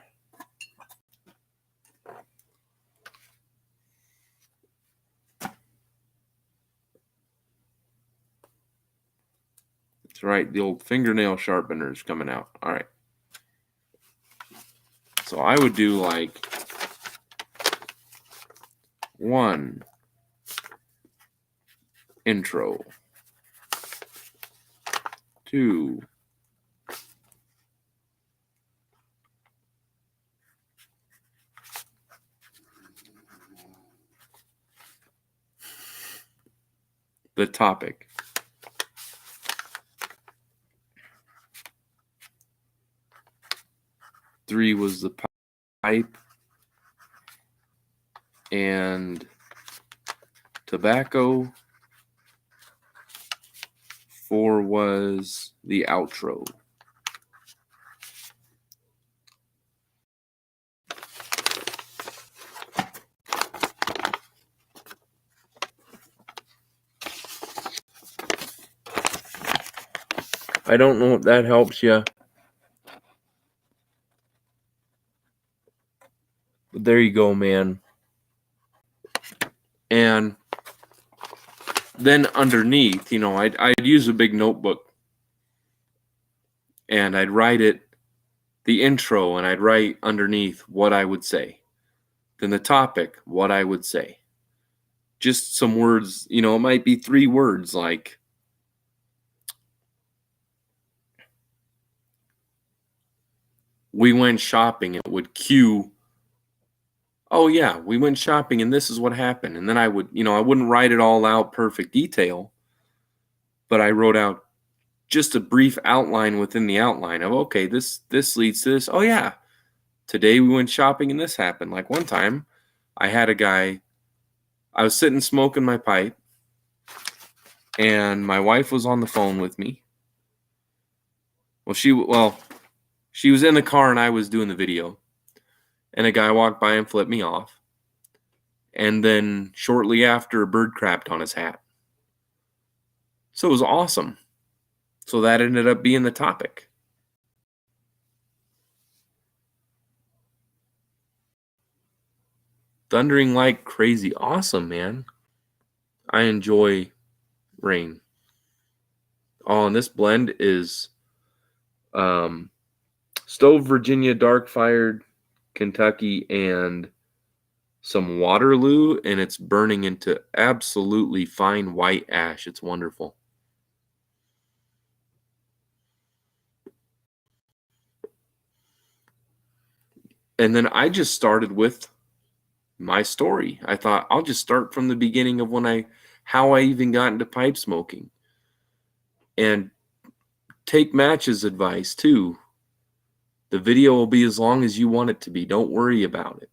Speaker 1: That's right, the old fingernail sharpener is coming out. All right. So I would do like 1 intro, 2 the topic, 3 was the pipe and tobacco, 4 was the outro. I don't know if that helps you. But there you go, man. And then underneath, I'd use a big notebook and I'd write the intro, and I'd write underneath what I would say. Then the topic, what I would say. Just some words, it might be 3 words like we went shopping. It would cue, oh yeah, we went shopping and this is what happened. And then I would, I wouldn't write it all out perfect detail, but I wrote out just a brief outline within the outline of, okay, this leads to this. Oh yeah, today we went shopping and this happened. Like one time I had a guy, I was sitting smoking my pipe and my wife was on the phone with me. She was in the car and I was doing the video, and a guy walked by and flipped me off. And then shortly after, a bird crapped on his hat. So it was awesome. So that ended up being the topic. Thundering like crazy. Awesome, man. I enjoy rain. Oh, and this blend is Stove, Virginia, Dark Fired, Kentucky, and some Waterloo, and it's burning into absolutely fine white ash. It's wonderful. And then I just started with my story. I thought I'll just start from the beginning of how I even got into pipe smoking, and take Match's advice too. The video will be as long as you want it to be. Don't worry about it.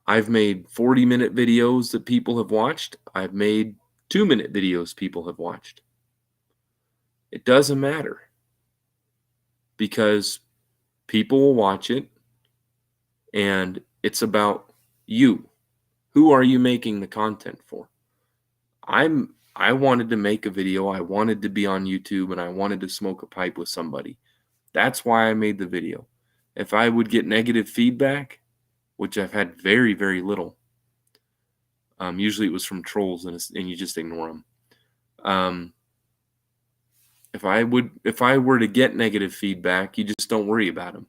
Speaker 1: I've made 40-minute videos that people have watched. I've made 2-minute videos people have watched. It doesn't matter, because people will watch it, and it's about you. Who are you making the content for? I wanted to make a video. I wanted to be on YouTube, and I wanted to smoke a pipe with somebody. That's why I made the video. If I would get negative feedback, which I've had very, very little, usually it was from trolls, and you just ignore them. If I were to get negative feedback, you just don't worry about them.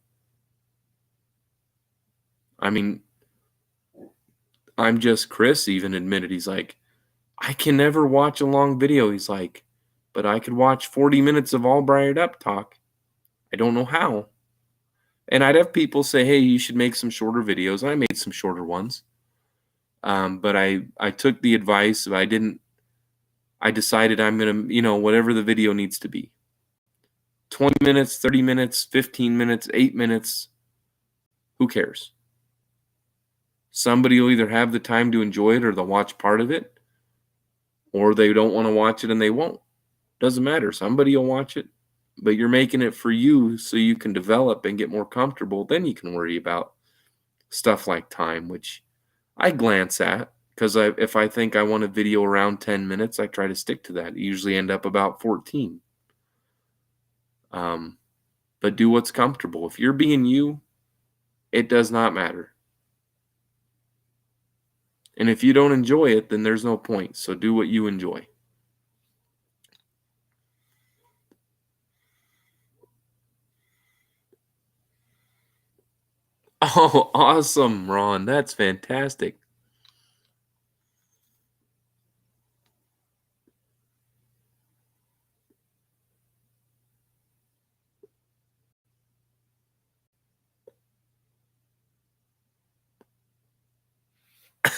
Speaker 1: I mean, I'm Just Chris even admitted, he's like, I can never watch a long video. He's like, but I could watch 40 minutes of all Briar'd Up talk. I don't know how. And I'd have people say, hey, you should make some shorter videos. And I made some shorter ones. But I took the advice. I decided I'm going to, whatever the video needs to be. 20 minutes, 30 minutes, 15 minutes, 8 minutes. Who cares? Somebody will either have the time to enjoy it or they'll watch part of it, or they don't want to watch it and they won't. Doesn't matter. Somebody will watch it, but you're making it for you so you can develop and get more comfortable. Then you can worry about stuff like time, which I glance at because if I think I want a video around 10 minutes, I try to stick to that. I usually end up about 14. But do what's comfortable. If you're being you, it does not matter. And if you don't enjoy it, then there's no point. So do what you enjoy. Oh, awesome, Ron. That's fantastic.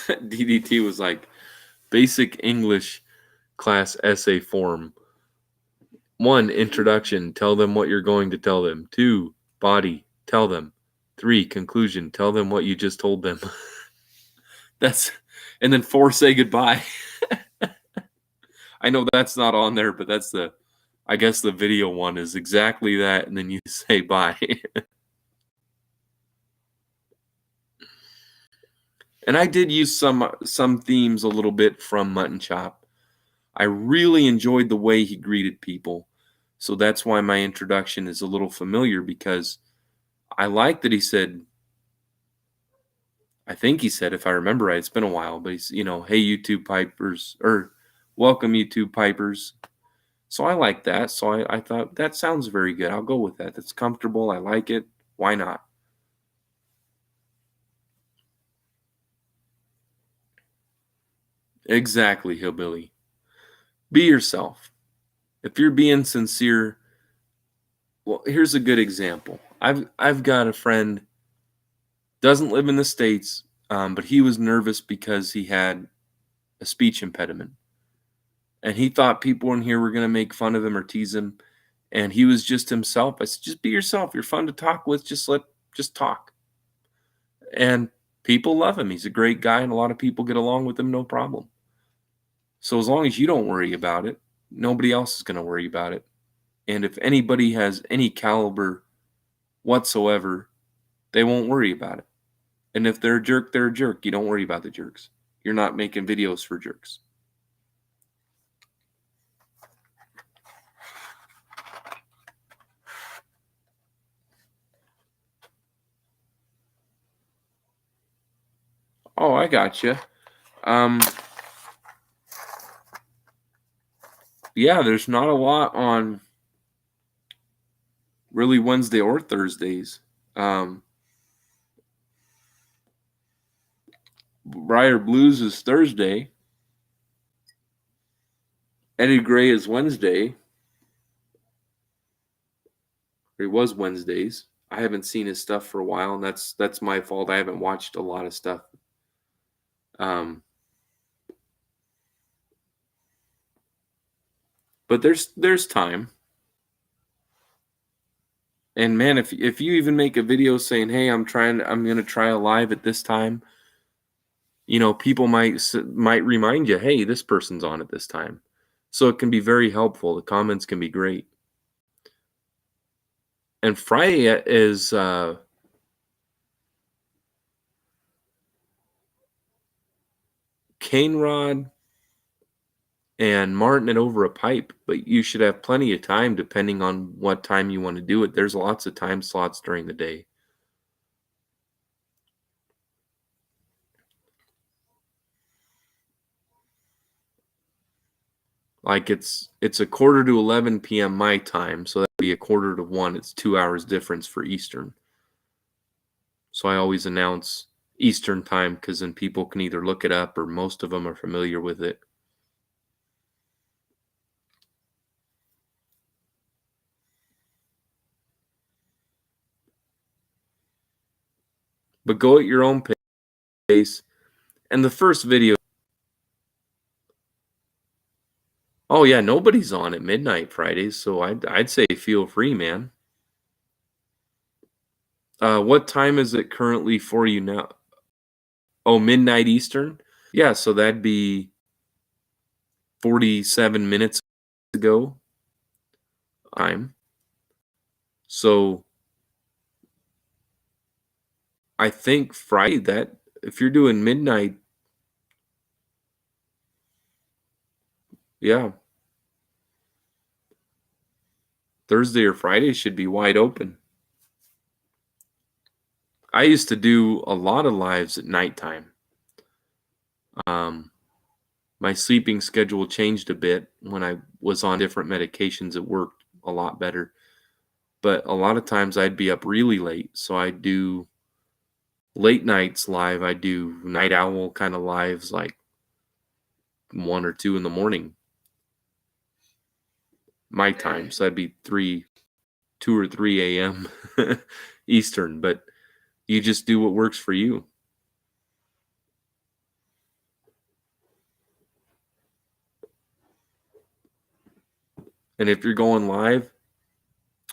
Speaker 1: DDT was like basic English class essay form. 1, introduction. Tell them what you're going to tell them. 2, body. Tell them. 3, conclusion. Tell them what you just told them. And then 4, say goodbye. I know that's not on there, but I guess the video one is exactly that. And then you say bye. And I did use some themes a little bit from Mutton Chop. I really enjoyed the way he greeted people. So that's why my introduction is a little familiar, because I like that he said, I think he said, if I remember right, it's been a while, but he's, hey, YouTube pipers, or welcome YouTube pipers. So I like that. So I thought that sounds very good. I'll go with that. That's comfortable. I like it. Why not? Exactly, hillbilly. Be yourself. If you're being sincere, well, here's a good example. I've got a friend, doesn't live in the States, but he was nervous because he had a speech impediment. And he thought people in here were going to make fun of him or tease him. And he was just himself. I said, just be yourself. You're fun to talk with. Just talk. And people love him. He's a great guy, and a lot of people get along with him, no problem. So as long as you don't worry about it, nobody else is going to worry about it. And if anybody has any caliber whatsoever, they won't worry about it. And if they're a jerk, they're a jerk. You don't worry about the jerks. You're not making videos for jerks. Oh, I got you. Yeah, there's not a lot on really Wednesday or Thursdays. Briar'd Blues is Thursday. Eddie Gray is Wednesday. Or he was Wednesdays. I haven't seen his stuff for a while, and that's my fault. I haven't watched a lot of stuff. But there's time. And man, if you even make a video saying, "Hey, I'm gonna try a live at this time," people might remind you, "Hey, this person's on at this time," so it can be very helpful. The comments can be great. And Friday is Cane Rod and Martin it over a pipe, but you should have plenty of time depending on what time you want to do it. There's lots of time slots during the day. Like it's a quarter to 11 p.m. my time, so that'd be a quarter to 1. It's 2 hours difference for Eastern. So I always announce Eastern time because then people can either look it up or most of them are familiar with it. but go at your own pace. And the first video, oh yeah, nobody's on at midnight Fridays, so I'd say feel free, man. What time is it currently for you now? Oh, midnight Eastern? Yeah, so that'd be 47 minutes ago time. So I think Friday, that if you're doing midnight, yeah, Thursday or Friday should be wide open. I used to do a lot of lives at nighttime. My sleeping schedule changed a bit when I was on different medications. It worked a lot better. But a lot of times I'd be up really late, so I'd do late nights live. I do night owl kind of lives, like 1 or 2 in the morning my time. So that'd be 2 or 3 a.m. Eastern. But you just do what works for you. And if you're going live,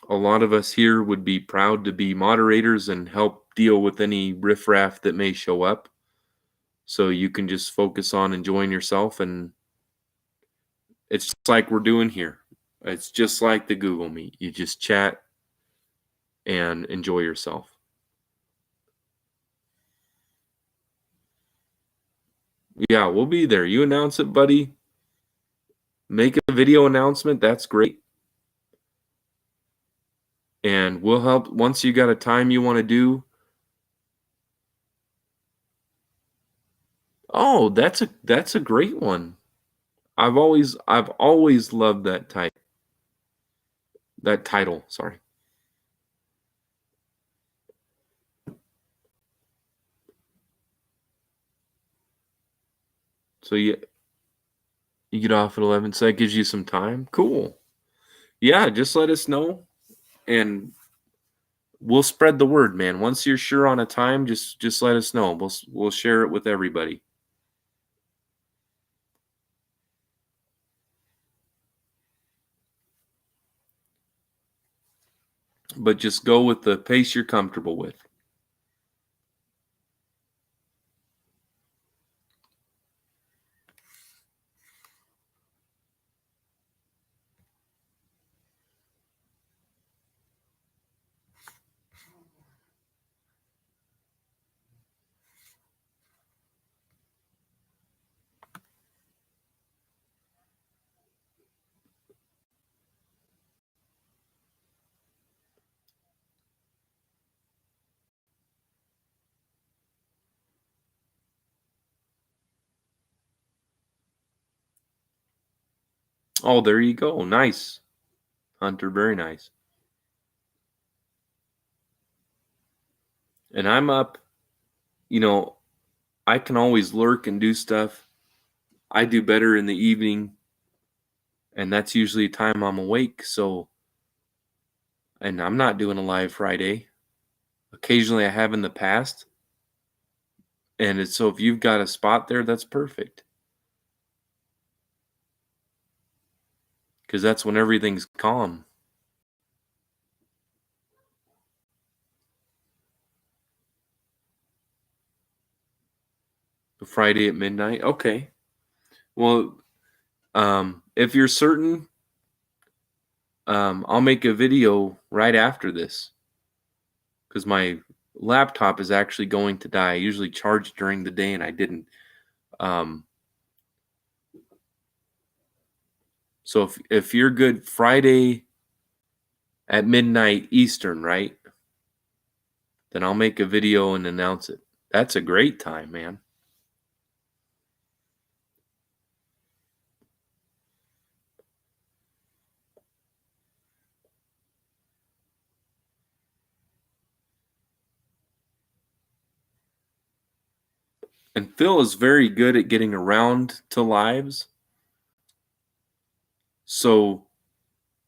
Speaker 1: a lot of us here would be proud to be moderators and help deal with any riffraff that may show up. So you can just focus on enjoying yourself, and it's just like we're doing here. It's just like the Google Meet. You just chat and enjoy yourself. Yeah, we'll be there. You announce it, buddy. Make a video announcement. That's great. And we'll help once you got a time you want to do. Oh, that's a great one. I've always loved that title, sorry. So you get off at 11, so that gives you some time. Cool. Yeah, just let us know and we'll spread the word, man. Once you're sure on a time, just let us know. We'll share it with everybody. But just go with the pace you're comfortable with. Oh, there you go. Nice. Hunter, very nice. And I'm up, I can always lurk and do stuff. I do better in the evening, and that's usually the time I'm awake. So, and I'm not doing a live Friday. Occasionally I have in the past. And so if you've got a spot there, that's perfect. Because that's when everything's calm. Friday at midnight. Okay. Well, if you're certain, I'll make a video right after this. Because my laptop is actually going to die. I usually charge during the day and I didn't. So if you're good Friday at midnight Eastern, right? Then I'll make a video and announce it. That's a great time, man. And Phil is very good at getting around to lives. So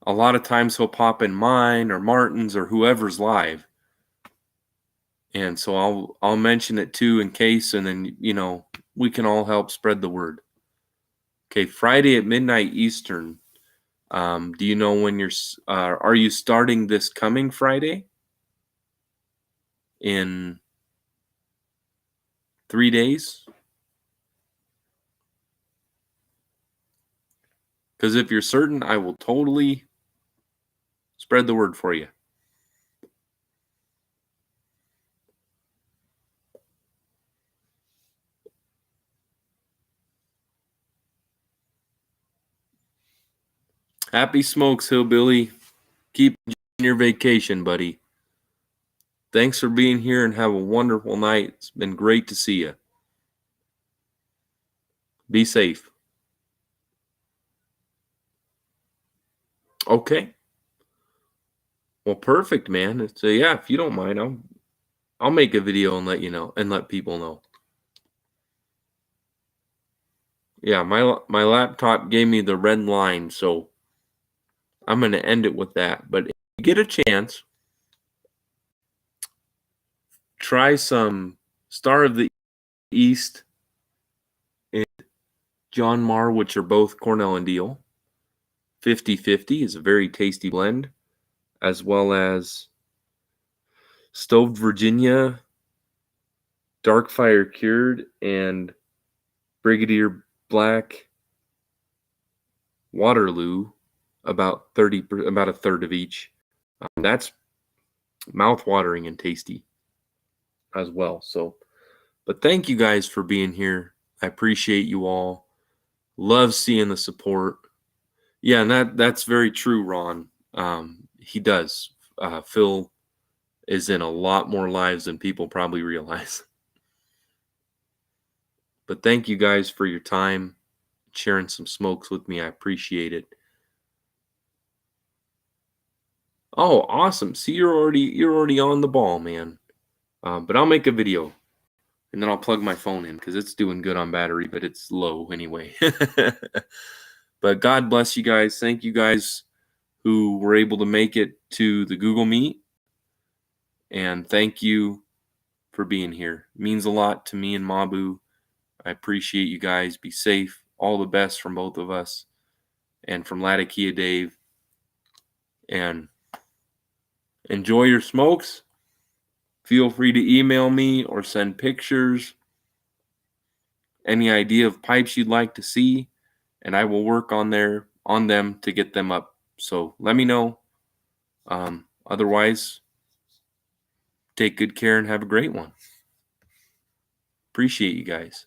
Speaker 1: a lot of times he'll pop in mine or Martin's or whoever's live. And so I'll mention it too in case, and then we can all help spread the word. Okay, Friday at midnight Eastern. Do you know when are you starting this coming Friday? In 3 days? Because if you're certain, I will totally spread the word for you. Happy smokes, Hillbilly. Keep enjoying your vacation, buddy. Thanks for being here and have a wonderful night. It's been great to see you. Be safe. Okay. Well, perfect, man. So yeah, if you don't mind, I'll make a video and let you know and let people know. Yeah, my laptop gave me the red line, so I'm going to end it with that. But if you get a chance, try some Star of the East and John Marr, which are both Cornell and Deal. 50/50 is a very tasty blend, as well as Stoved Virginia, Dark Fire Cured, and Brigadier Black Waterloo, about a third of each. That's mouth-watering and tasty as well. So, but thank you guys for being here. I appreciate you all. Love seeing the support. Yeah, and that's very true, Ron. He does. Phil is in a lot more lives than people probably realize. But thank you guys for your time, sharing some smokes with me. I appreciate it. Oh, awesome. See, you're already on the ball, man. But I'll make a video and then I'll plug my phone in because it's doing good on battery, but it's low anyway. But God bless you guys. Thank you guys who were able to make it to the Google Meet. And thank you for being here. It means a lot to me and Mabu. I appreciate you guys. Be safe. All the best from both of us and from Latakia Dave. And enjoy your smokes. Feel free to email me or send pictures. Any idea of pipes you'd like to see, and I will work on them to get them up. So let me know. Otherwise, take good care and have a great one. Appreciate you guys.